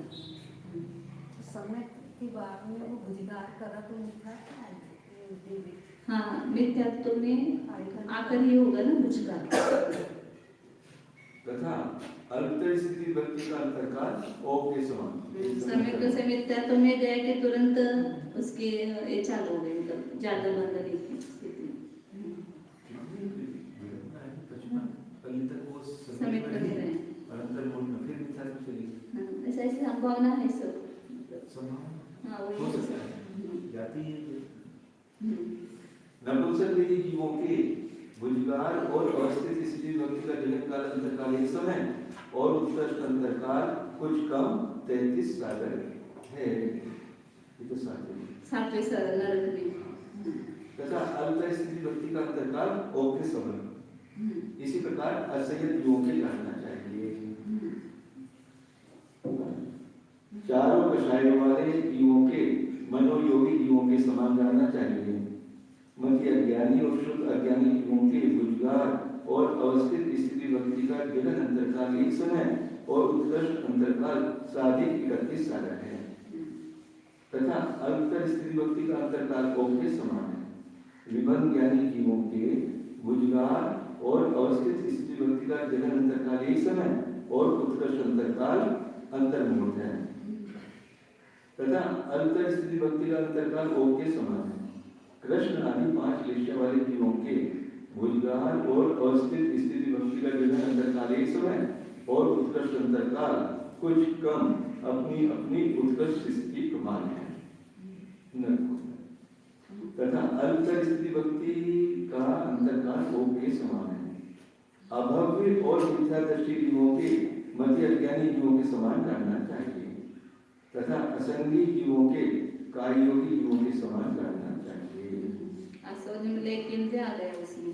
समय के बाद में वो भुजगार करा तो मिथ्या देवी, हाँ मिथ्यात्व में आकर ही होगा ना भुजकार। तथा अल्पतर स्थिति व्यक्ति का अंतरकाल ओम के समान। समय तो से मिथ्यात्व में गया कि तुरंत उसके ये चालू हो गए, मतलब ज्यादा बंधन की स्थिति समित बने रहे, ऐसा ऐसी संभावना है सब। हाँ वही नपुंसक वेदी जीवों के भुजगाल और अवस्थित स्थिति व्यक्ति का जगन काल अंतरकाल एक समय और उत्कृष्ट अंतरकाल कुछ कम 33 सागर है। ये तो सातवें सागर नरक में। तथा अल्पतर स्थिति व्यक्ति का अंतरकाल ओम के समान। इसी प्रकार असंयत जीवों के जानना चाहिए। चारों कषायों वाले जीवों के मनोयोगी जीवों के समान जानना चाहिए। मध्य अज्ञानी और शुद्ध अज्ञानी जीवों के भुजगाल और अवस्थित स्थिति व्यक्ति का जगन अंतरकाल एक समय और उत्कृष्ट अंतरकाल साधिक 31 सागर है। तथा अल्पतर स्थिति व्यक्ति का अंतरकाल ओम के समान है। विभंग ज्ञानी जीवों के भुजगाल और अवस्थित स्थिति व्यक्ति का जगन अंतरकाल एक समय और उत्कृष्ट अंतरकाल अंतर्मुहूर्त है। तथा अल्पतर स्थिति व्यक्ति का अंतरकाल ओम के समान है। कृष्ण आदि 5 लेशा वाले जीवों के भुजगाल और अवस्थित स्थिति व्यक्ति का जगन अंतरकाल एक समय और उत्कृष्ट अंतरकाल कुछ कम अपनी अपनी उत्कृष्ट स्थिति प्रमाण है। तथा अल्पतर स्थिति व्यक्ति का अंतरकाल ओम के समान है। अभव्य और मिथ्या दृष्टि जीवों के मध्य अज्ञानी जीवों के समान जानना चाहिए। तथा असंगी जीवों के कायोगी जीवों के समान जानना लेकिन आ गया उसमें,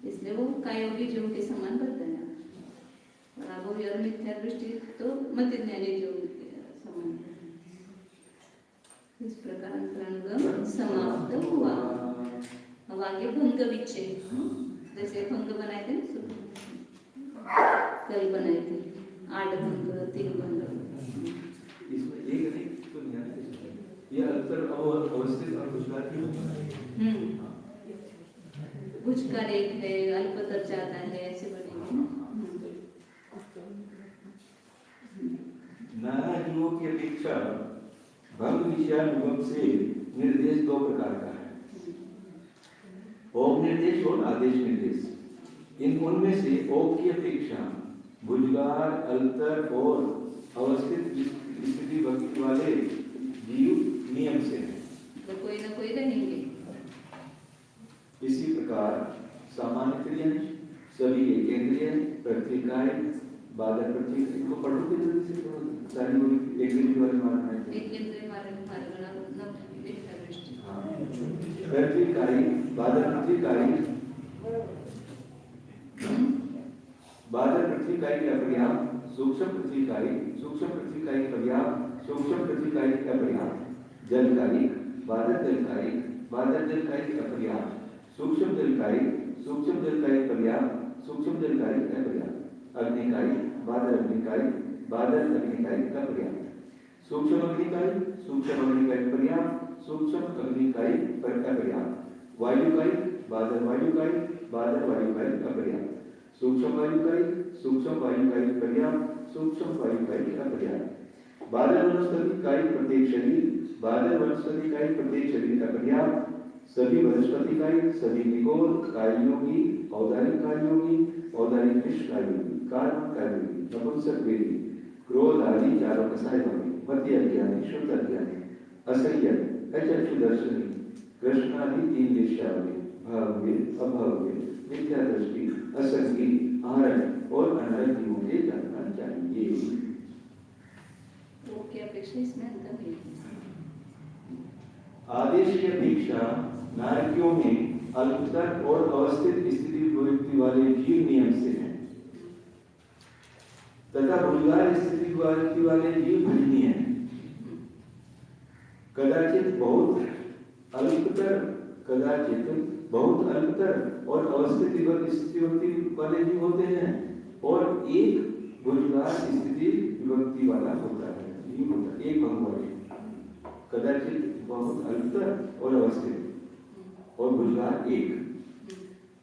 इसलिए वो कायोगी जीवों के समान बताया और अब यार मिथ्या दृष्टि तो मत ज्ञानी जीवों के समान। इस प्रकार अंतरंग समाप्त हुआ। अब आगे भंग विच्छेद। जैसे भंग बनाए थे ना, कल बनाए थे 8 भंग 3 भंग। इसमें एक नहीं तो नहीं है इसमें। ये अल्पर और अवस्थित और भुजगार की भुजगार एक है, अल्पतर ज्यादा है, ऐसे बनेंगे ना। नाना जीवों की अपेक्षा भंग विषयानुभव से निर्देश 2 प्रकार का है, ओम निर्देश और आदेश निर्देश। इन उनमें से ओम की अपेक्षा भुजगार, अल्तर और अवस्थित स्थिति भक्ति वाले जीव नियम से हैं, तो कोई ना कोई रहेंगे। इसी प्रकार सामान्य क्रियाएं सभी एकेंद्रिय प्रतिकाय बाधक प्रतीक, इनको पढ़ोगे जल्दी से तो सारी वो एकेंद्रिय वाले मार्ग में एक केंद्रीय मार्गना न देखा दृष्टि। हाँ प्रतिकाय बाधक प्रतिकाय बाधक प्रतिकाय के अपर्याप्त सूक्ष्म प्रतिकाय के पर्याप्त सूक्ष्म प्रतिकाय के अपर्याप्त जलकाई बाधक जलकाई के अपर्याप्त सूक्ष्म जलकाई पर्याप्त सूक्ष्म जलकाई के अपर्याप्त अग्निकाई बाधक अग्निकाई का पर्याप्त सूक्ष्म अग्निकाई पर्याप्त सूक्ष्म अग्निकाई पर अपर्याप्त वायुकाई बाधक वायुकाई अपर्याप्त सूक्ष्म वायुकाई पर्याप्त सूक्ष्म वायुकाई अपर्याप्त बाधक वनस्पतिकाई प्रत्येक शरीर का पर्याप्त सभी वनस्पतिकाई सभी निगोल कायोगी औदारिक निष्कायोगी कायोगी नपुंसक वेदी क्रोध आदि चारों कसाय वाली मध्य अज्ञानी शुद्ध अज्ञानी असह्य अचक्षुदर्शनी कृष्णादि 3 वेश्यावली भाव्य अभाव्य मिथ्या दृष्टि असंगी आहरण और अनहरण जीवों के जानना चाहिए। वो की अपेक्षा इसमें अंतर नहीं है। आदेश की अपेक्षा नारकियों में अल्पतर और अवस्थित स्थिति प्रवृत्ति वाले जीव नियम से हैं तथा भुजगार स्थिति प्रवृत्ति वाले जीव भजनीय हैं। कदाचित बहुत अल्पतर और अवस्थित स्थिति वाले जीव होते हैं और एक भुजगार स्थिति विभक्ति वाला होता है, जीव होता है एक भंग वाले। कदाचित बहुत अल्पतर और अवस्थित और भुजगार एक।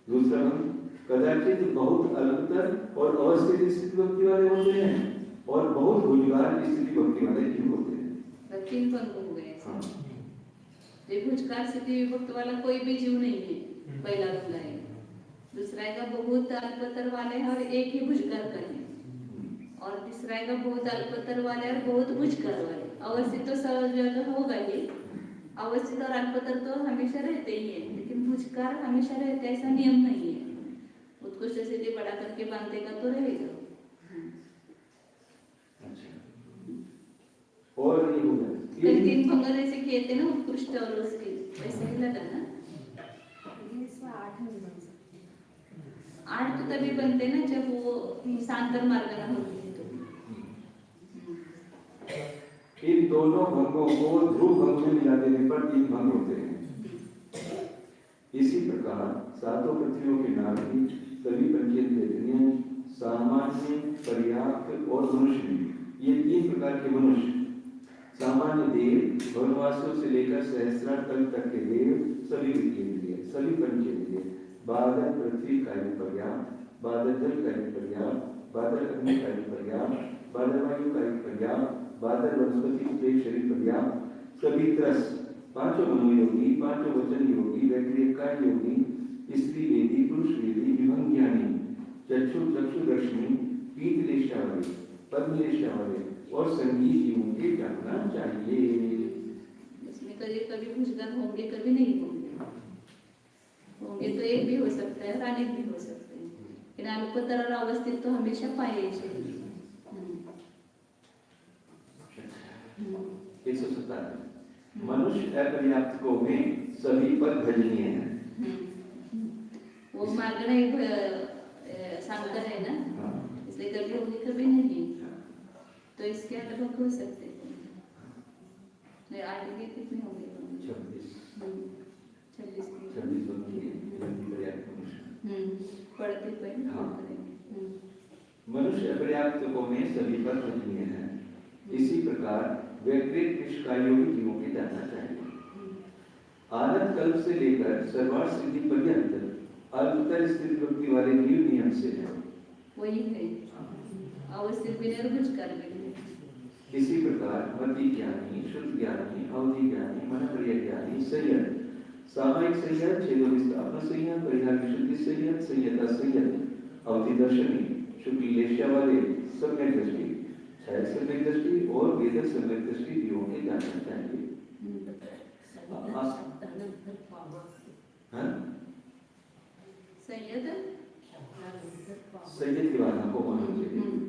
दूसरा भंग कदाचित बहुत अल्पतर और अवस्थित स्थिति भक्ति वाले होते हैं और बहुत भुजगार स्थिति भक्ति वाले जीव होते हैं। 3 भंग हो गए। हाँ। ये भुजगार स्थिति विभक्त वाला कोई भी जीव नहीं है, पहला भंग है। दूसरा का बहुत अल्पतर वाले हैं और एक ही भुजगार का है, और तीसरा का बहुत अल्पतर वाले और बहुत भुजगार वाले। अवस्थित तो सब जगह होगा ही, अवस्थित और अल्पतर तो हमेशा रहते ही है, लेकिन भुजगार हमेशा रहते ऐसा नियम नहीं है। उत्कृष्ट स्थिति बढ़ा करके बांधेगा तो रहेगा। और ये हो गया कल 3 भंग जैसे किए थे ना उत्कृष्ट और उसके, वैसे ही लगा ना। इसमें 8 नहीं बन सकते। 8 तो तभी बनते ना जब वो शांतर मार्ग ना होती है तो। इन दोनों भंगों को ध्रुव भंग में मिला देने पर 3 भंग होते हैं। इसी प्रकार सातों पृथ्वियों के नाम ही सभी पंचेंद्रिय सामान्य पर्याप्त और मनुष्य, ये 3 प्रकार के मनुष्य सामान्य देव वनवासियों से लेकर सहस्रार तक के देव सभी विद्येंद्रिय सभी पंचेंद्रिय बादल पृथ्वी का पर्याप्त बादल जल का पर्याप्त बादल अग्नि का पर्याप्त बादल वायु का पर्याप्त बादल वनस्पति के शरीर पर्याप्त सभी त्रस 5 मनोयोगी 5 वचन योगी वैक्रियकार योगी स्त्री वेदी पुरुष वेदी विभंग ज्ञानी चक्षुदर्शनी पीतलेशा वाले पद्मलेशा वाले और संगीत जीवों के जानना चाहिए। इसमें कभी भुजगार होंगे कभी नहीं होंगे तो एक भी हो सकता है और अनेक भी हो सकते हैं, लेकिन अल्पतर और अवस्थित तो हमेशा पाए ही चाहिए। 117 मनुष्य अपर्याप्तकों में सभी पद भजनीय हैं। वो मार्गना एक सांकर है ना, इसलिए कभी होगी कभी नहीं, तो इसके अलग हो सकते हैं। आगे कितने होंगे? 26 26 26 पर्याप्त मनुष्य पढ़ते पढ़े हाँ। करेंगे। मनुष्य अपर्याप्त को में सभी पर पूजनीय है। इसी प्रकार व्यतिरिक्त निष्कायों जीवों के जानना चाहिए। आनंद कल्प से लेकर सर्वार्थ सिद्धि पर्यंत अल्पतर स्थित वृत्ति वाले जीव नियम से है। वही है अवस्थित भी निर्भुज कर लेंगे। इसी प्रकार मति ज्ञानी, शुद्ध ज्ञानी, अवधि ज्ञानी, मन प्रिय ज्ञानी, संयत, सामायिक संयत, छेदोविस्थापन संयत, परिहार विशुद्धि संयत, संयता संयत, अवधि दर्शनी, शुक्ल लेशिया वाले सम्यक दृष्टि, छाया सम्यक दृष्टि और वेद सम्यक दृष्टि जीवों के जानना चाहिए। हाँ? संयत संयत की बात आपको मालूम चाहिए।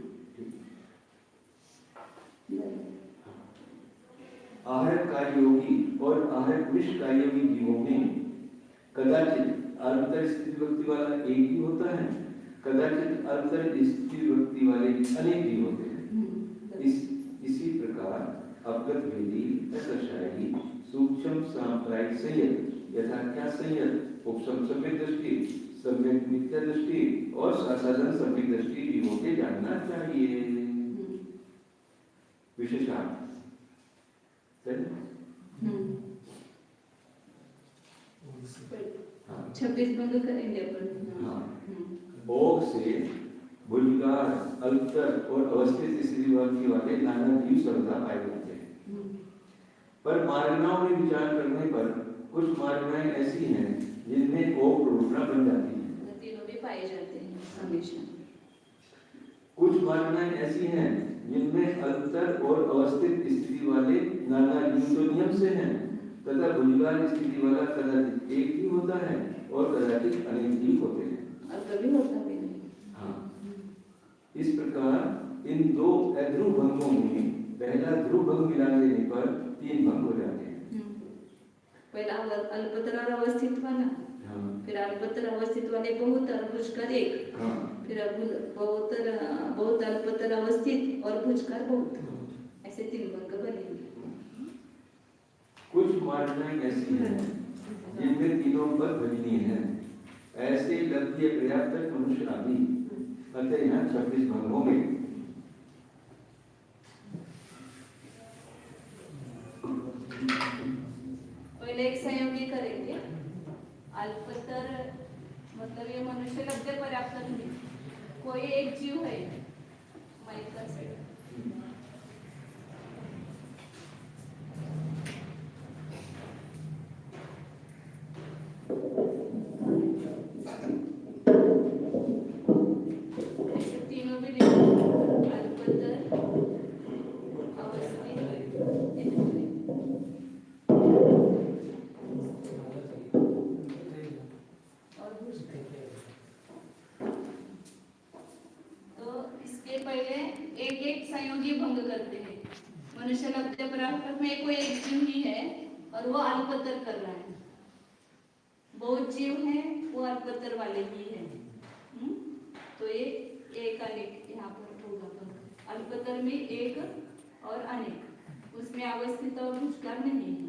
आहरक काय योगी और आहरक विष काय योगी जीवों में कदाचित अल्पतर स्थिति वृत्ति वाला एक ही होता है, कदाचित अल्पतर स्थिति वृत्ति वाले अनेक ही होते हैं। इसी प्रकार अवगत वेदी, तत्वशाही, सूक्ष्म सांप्रायिक संयत, यथाख्या संयत, उपसम सम्यक दृष्टि, सम्यक मिथ्या दृष्टि और साधारण सम्यक दृष्टि जीवों के जानना चाहिए। विशेषार्थ 26 भंग करेंगे अपन। हाँ। भोग से भुजगार, अल्पतर और अवस्थित स्थिति वाले नाना जीव सर्वदा पाए जाते हैं। पर मार्गनाओं में विचार करने पर कुछ मार्गनाएं ऐसी हैं जिनमें ओक रूपना बन जाती है। तीनों भी पाए जाते हैं हमेशा। कुछ मार्गनाएं ऐसी हैं जिनमें अल्पतर और अवस्थित स्थिति वाले नाना जीव तो नियम से हैं, तथा भुजगार स्थिति वाला कदाचित एक ही होता है और कदाचित अनेक जीव होते हैं। और कभी होता भी नहीं। हाँ। इस प्रकार इन दो अध्रुव भंगों में पहला ध्रुव भंग मिला देने पर 3 भंग हो जाते हैं। पहला अल्पतर और अवस्थित वाला, हाँ। फिर अल्पतर अवस्थित वाले बहुत और भुजकर एक, हाँ। फिर बहुत अल्पतर अवस्थित और भुजकर बहुत, ऐसे 3 भंग बनेंगे। कुछ मार्गनाएं ऐसी हैं जिनमें तीनों पद भजनीय हैं, ऐसे लब्ध्य पर्याप्त मनुष्य आदि, अतः यहाँ 26 भंग होंगे। पहले एक संयोगी करेंगे। अल्पतर मतलब ये मनुष्य लब्ध्य पर्याप्त नहीं, कोई एक जीव है माइक से। ऐसे तीनों भी लिखो, अल्पतर, अवस्थित, और भुजकर। तो इसके पहले एक एक संयोगी भंग करते हैं। मनुष्य लब्ध्य पर्याप्त में कोई एक जीव ही है और वो अल्पतर कर रहा है। बहुत जीव हैं वो अल्पतर वाले ही हैं। तो ये एक अनेक यहाँ पर होगा भंग। अल्पतर में एक और अनेक, उसमें अवस्थित और भुजकार नहीं है।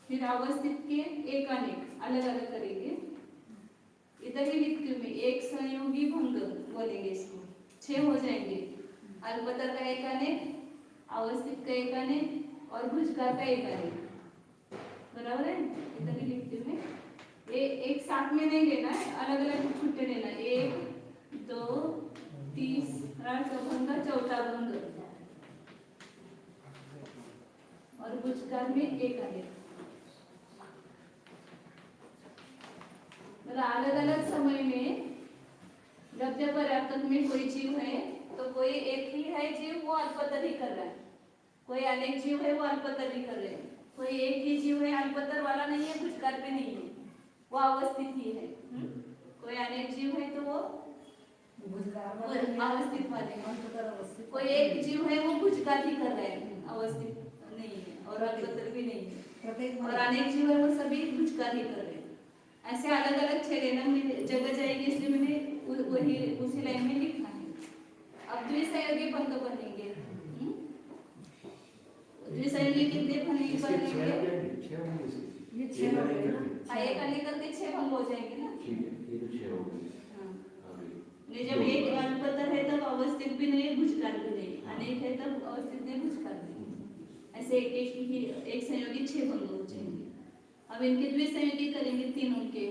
फिर अवस्थित के एक अनेक अलग अलग करेंगे। इधर ही लिखते में एक संयोगी भंग बोलेंगे, इसको 6 हो जाएंगे। अल्पतर का एक अनेक, अवस्थित का एक अनेक और भुजकार का एक अनेक, बराबर है। इधर ही लिखते में ये एक साथ में नहीं लेना है, अलग अलग छुट्टे लेना। 1 2 तीसरा भंग, चौथा भंग और भुजकार में एक अनेक। अलग अलग समय में लब्ध्य पर्याप्त में कोई जीव है तो कोई एक ही है जीव वो अल्पतर ही कर रहा है, कोई अनेक जीव है वो अल्पतर ही कर रहे हैं, कोई एक ही जीव है अल्पतर वाला नहीं है, भुजकार पे नहीं है, वो अवस्थित ही है। कोई अनेक जीव है तो वो अवस्थित वाले, कोई एक जीव है वो भुजकार ही कर रहे हैं, अवस्थित नहीं है और अल्पतर भी नहीं है, और अनेक जीव है वो सभी भुजकार ही कर रहे हैं। ऐसे अलग अलग 6 लेना जगह जाएगी, इसलिए मैंने वही उसी लाइन में लिखा है। अब द्विसंयोगी भंग बनेंगे। द्विसंयोगी कितने बनेंगे? ये 6 हो गए ना। हाँ, एक आने करके 6 भंग हो जाएंगे ना। ठीक है, ये तो 6 हो गए। हाँ। आगे। नहीं, जब एक अल्पतर है तब अवस्थित भी नहीं है, भुजकाल भी नहीं, अनेक है तब अवस्थित नहीं, भुजकाल नहीं। ऐसे एक संयोगी 6 भंग हो जाएंगे। अब इनके द्विसंयोगी करेंगे तीनों के,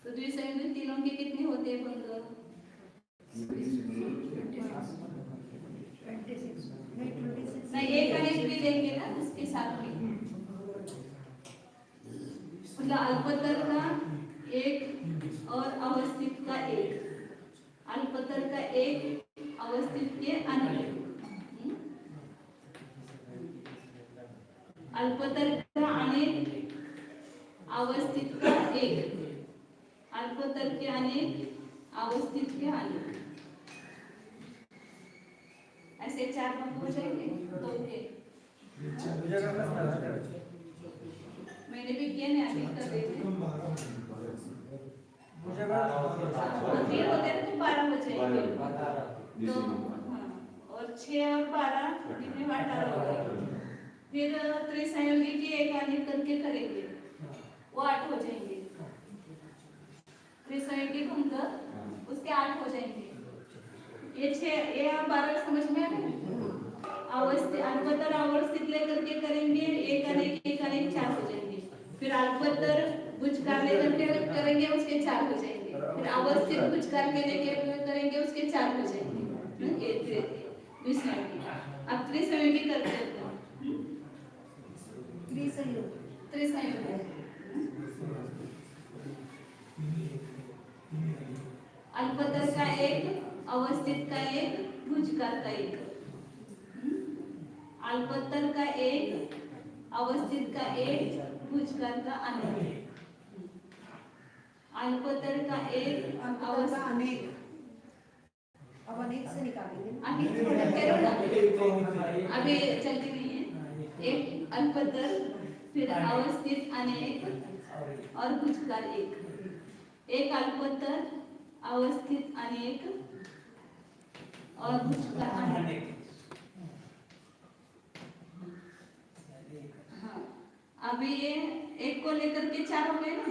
तो द्विसंयोगी तीनों के कितने होते हैं भंग? 26 नहीं, एक अनेक भी देंगे ना उसके साथ में, मतलब अल्पतर का एक और अवस्थित का एक, अल्पतर का एक अवस्थित के अनेक, अल्पतर का अनेक अवस्थित का एक, अल्पतर के अनेक अवस्थित के अनेक, ऐसे 4 भंग हो जाएंगे। तो मैंने भी किया नहीं, आगे कर रहे थे। फिर होते हैं तो 12 हो जाएंगे। तो हाँ, और 6 और 12 कितने 18 हो गए। फिर त्रिसंयोगी की एक आने करके करेंगे, वो 8 हो जाएंगे। त्रिसंयोगी भंग उसके 8 हो जाएंगे। ये 6 ये 12 समझ में आ गए। अवस्थित अल्पतर अवस्थित लेकर के करेंगे, एक अनेक 4 हो जाएंगे। फिर अल्पतर भुजकाल लेकर के करेंगे, उसके 4 हो जाएंगे। फिर अवस्थित भुजकाल के लेकर करेंगे, उसके 4 हो जाएंगे। ये द्विसंयोगी। अब त्रिसंयोगी करते हैं। त्रिसंयोगी अल्पतर का एक, अवस्थित का एक, भुजकाल का एक। अल्पतर का एक, अवस्थित का एक, भुजकाल का अनेक। अल्पतर का एक, अवस्था अनेक, अब अनेक से निकालेंगे। अभी चलती नहीं है। एक अल्पतर, फिर अवस्थित अनेक और भुजकाल एक। एक अल्पतर, अवस्थित अनेक और भुजकाल अनेक। हाँ, अभी ये एक को लेकर के 4 हो गए ना।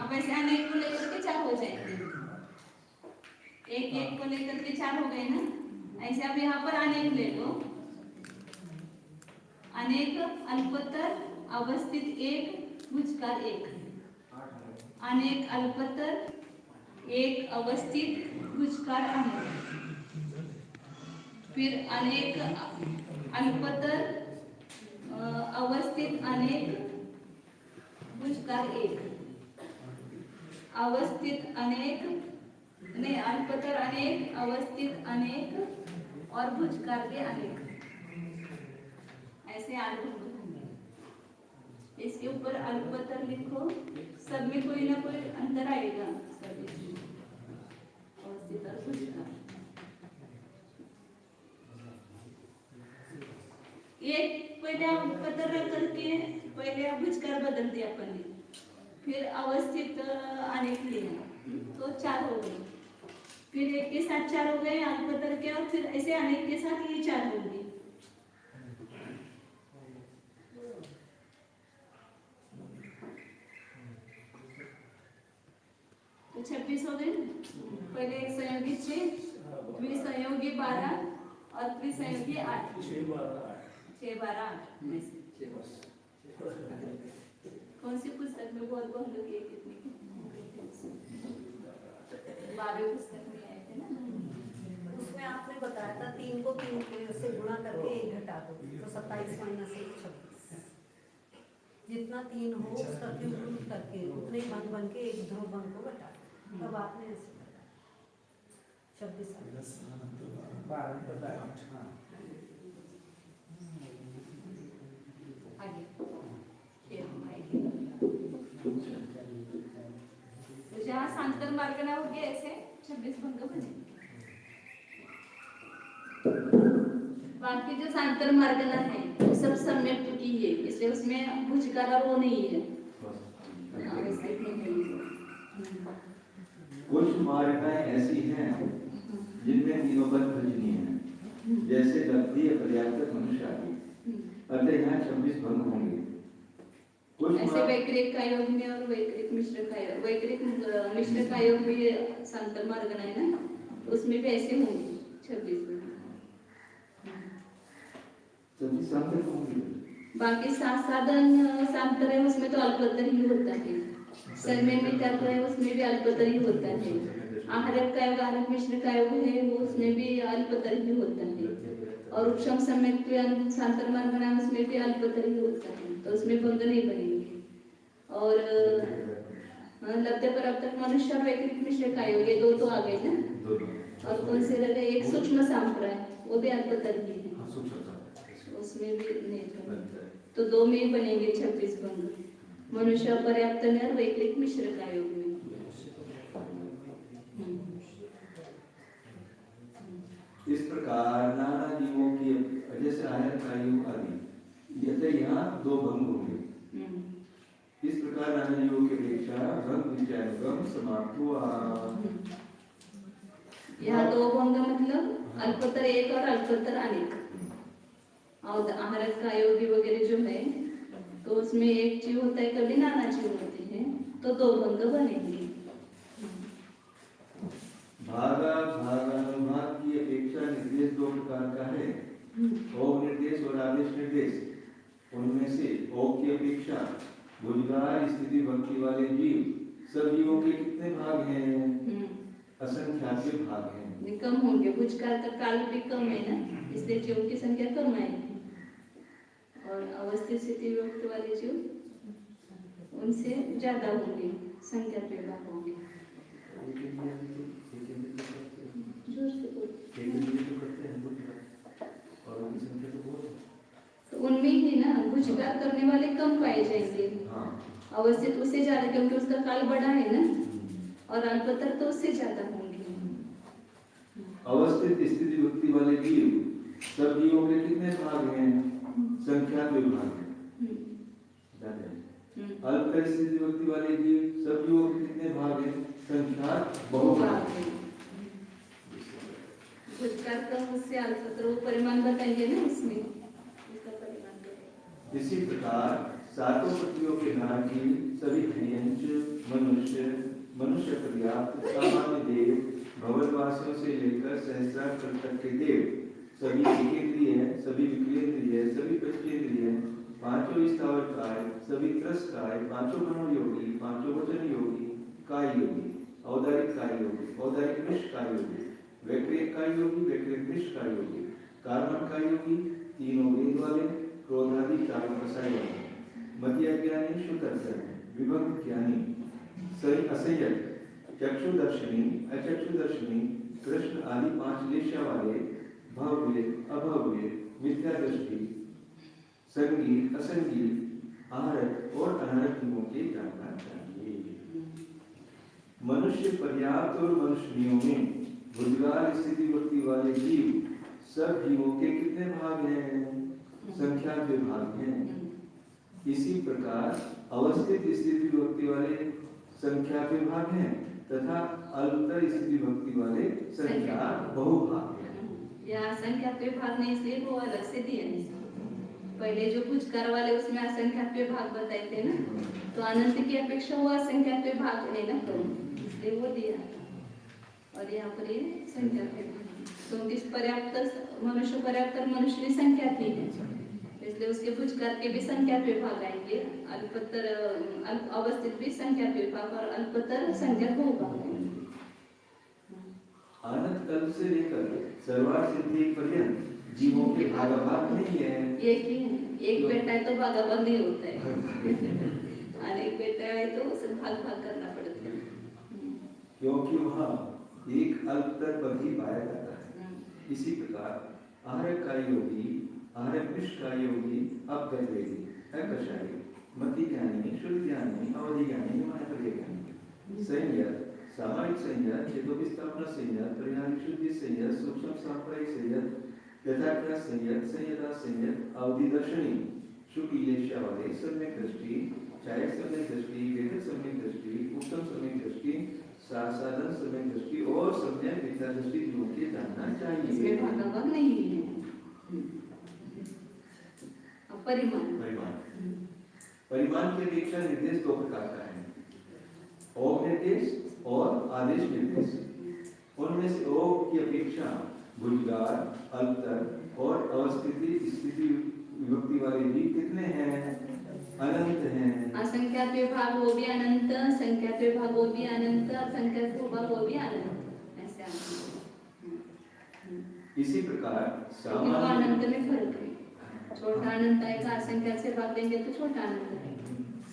अब ऐसे अनेक को लेकर के 4 हो जाएंगे। एक को लेकर के 4 हो गए ना। ऐसे अब यहाँ पर अनेक ले लो। अनेक अल्पतर अवस्थित एक, भुजकाल एक। अनेक अल्पतर एक अवस्थित, भुजकाल अनेक। फिर अनेक अल्पतर अवस्थित अनेक, भुजकाल एक। अवस्थित अनेक नहीं, अल्पतर अनेक, अवस्थित अनेक और भुजकाल के अनेक। ऐसे 8 भंग होंगे। इसके ऊपर अल्पतर लिखो, सब में कोई ना कोई अंतर आएगा। अवस्थित और भुजकाल एक पहले अल्पतर रख करके पहले भुजकाल बदल दिया अपन ने, फिर अवस्थित अनेक लिया तो 4 हो गए। फिर एक के साथ 4 हो गए अल्पतर के, और फिर ऐसे अनेक के साथ ये 4 होंगे। तो 26 हो गए। पहले एक संयोगी 6, द्विसंयोगी 12 और त्रिसंयोगी 8। 6 12 8 में से कौन सी पुस्तक में बहुत बहुत लोग कितने 12 पुस्तक में आए थे ना। उसमें आपने बताया था 3 को 3 से गुणा करके 1 घटा दो, तो 27 माइनस 1 26। जितना 3 हो उसका क्यूब रूट करके उतने ही भंग बन के एक ध्रुव भंग को घटा दो। तब आपने ऐसे बताया 26 आगे तो जहाँ सांतर मार्गना हो गया ऐसे 26 भंग बने। बाकी जो सांतर मार्गना है वो सब सम्यक की है, इसलिए उसमें भुजकाल वो नहीं है। कुछ मार्गाएं ऐसी हैं जिनमें नियोबत भजनीय है, जैसे लब्धि पर्याप्त मनुष्य आदि, अतः यहाँ 26 भंग होंगे। कुछ ऐसे मार्ग वैकृतिक कायोग में और वैकृतिक मिश्र कायोग में सांतर मार्ग है ना, तो उसमें भी ऐसे होंगे 26 में। सभी सांतर होंगे। बाकी साधन सांतर है उसमें तो अल्पतर ही होता है, समय में कर रहे हैं उसमें भी अल्पतर ही होता है। आहारक कायोग आहारक मिश्र कायोग है वो उसमें भी अल्पतर ही होता है, और उपशम समय सांतर मार्ग है उसमें भी अल्पतर ही होता है, तो उसमें भंग नहीं बनेंगे। और लब्ध पराप्तक मनुष्य और वैकृतिक मिश्र कायोग ये दो तो आ गए ना, और कौन से रह गए, एक सूक्ष्म सांप्राय वो भी अल्पतर ही है, उसमें भी नहीं बनेंगे। तो दो में ही बनेंगे 26 भंग, मनुष्य पर्याप्त में और वैकृतिक मिश्र कायोग में। इस प्रकार नाना जीवों की जैसे आहार कायोग आदि यथे यहाँ दो भंग होंगे। इस प्रकार नाना जीवों की अपेक्षा भंग विषयानुगम समाप्त हुआ। यहाँ दो भंग मतलब अल्पतर एक और अल्पतर अनेक, और आहारक कायोगी वगैरह जो है तो उसमें एक जीव होता है, कभी नाना जीव होते हैं, तो दो भंग बनेंगे। भागा भागानुभाग की अपेक्षा निर्देश दो प्रकार का है, ओम निर्देश और आदेश निर्देश। उनमें से ओम की अपेक्षा भुजगार स्थिति भक्ति वाले जीव सब जीवों के कितने भाग हैं? असंख्यात भाग हैं। कम होंगे, भुजगार का काल भी कम है ना, इसलिए जीवों की संख्या कम आएगी, और अवस्थित स्थिति भक्ति वाले जीव उनसे ज्यादा होंगे, संख्या पे भाग होंगे। जोर से तो उनमें ही ना भुजगार करने वाले कम पाए जाएंगे। अवस्थित उससे ज्यादा, क्योंकि उसका काल बड़ा है ना, और अल्पतर तो उससे ज्यादा होंगे। अवस्थित स्थिति भक्ति वाले जीव सब जीवों के कितने भाग हैं? संख्या के भाग हैं। अल्प स्थिति भक्ति वाले जीव सब जीवों के कितने भाग हैं? संख्या बहुभाग है। भुजगार कम उससे अल्पतर वो परिमाण बताएंगे ना इसमें, इसका परिमाण बताएंगे। इसी प्रकार सातों पतियों के नाती सभी खनिज मनुष्य पर्याप्त सामान्य देव भवनवासियों से लेकर सहस्रार तक के देव सभी एकेंद्रिय, सभी विक्रियेंद्रिय, सभी पंचेंद्रिय, पांचों स्थावर काय, सभी त्रस काय, पांचों मनोयोगी, पांचों वचन योगी, काय योगी, औदारिक काय योगी, औदारिक निष्ठ काय योगी, वैकृतिक काय योगी, वैकृतिक निष्ठ काय योगी, कार्मण काय योगी, तीनों वेद वाले, क्रोधादि चार प्रसाय वाले, मध्य ज्ञानी, शुद्धर्शन, विभक्त ज्ञानी, सही असंयत, चक्षुदर्शनी, अचक्षुदर्शनी, कृष्ण आदि पांच लेशा वाले, भव्य, अभव्य, मिथ्या दृष्टि, संगीत, असंगीत, आहारक और अनारक जीवों के जानना चाहिए। मनुष्य पर्याप्त और मनुष्यों में भुजगार स्थिति भक्ति वाले जीव सब जीवों के कितने भाग हैं? संख्या के भाग हैं। इसी प्रकार अवस्थित स्थिति भक्ति वाले संख्या के भाग हैं तथा अल्पतर स्थिति भक्ति वाले संख्या बहुभाग हैं। यहाँ असंख्यात भाग नहीं, इसलिए वो अलग से दिए नहीं। पहले जो भुजगार वाले उसमें असंख्यात भाग बताए थे ना, तो अनंत की अपेक्षा वो असंख्यात भाग है ना कम, इसलिए वो दिया। और यहाँ पर ये संख्या पे क्योंकि पर्याप्त मनुष्य की संख्या थी है, इसलिए उसके भुजगार के भी संख्या पे भाग आएंगे, अल्पतर अवस्थित भी संख्या पे भाग और अल्पतर संख्या बहुभाग आएंगे। अनंत काल से लेकर सर्वार सिद्धि पर्यंत जीवों के भागाभाग नहीं है। एक ही है, एक बेटा है तो भागाभाग नहीं होता है, अनेक बेटा है तो उसे भाग करना पड़ता है, क्योंकि वहाँ एक अल्पतर पद ही पाया जाता है। इसी प्रकार आहारक काय योगी, आहारक निष्ठ काय योगी, अपगतवेदी, अकषायी, मति ज्ञानी, शुद्ध ज्ञानी, अवधि ज्ञानी, महापर्य ज्ञानी, संयत, सामायिक संयत, चेतोविस्थापना संयत, परिणामी शुद्धि संयत, सूक्ष्म सांप्रदायिक संयत, यथाख्यात संयत, संयता संयत, अवधि दर्शनी, शुक्ल लेशा वाले, सम्यक दृष्टि, छायक सम्यक दृष्टि, वेदक सम्यक दृष्टि, उत्तम सम्यक दृष्टि, साधन सम्यक दृष्टि और सम्यक मिथ्या दृष्टि जीवों के जानना चाहिए। इसमें भागाभाग नहीं है, परिमाण। परिमाण की अपेक्षा निर्देश दो प्रकार का है, ओग निर्देश और आदेश निर्देश। उनमें से ओग की अपेक्षा भुजगार, अल्पतर और अवस्थिति स्थिति विभक्ति वाले भी कितने हैं? अनंत हैं। असंख्यात विभाग वो भी अनंत, संख्यात विभाग वो भी अनंत, असंख्यात विभाग वो भी अनंत, ऐसे इसी प्रकार लेकिन वो अनंत में फर्क है। छोटा अनंत आएगा, असंख्यात से भाग देंगे तो छोटा अनंत आएगा,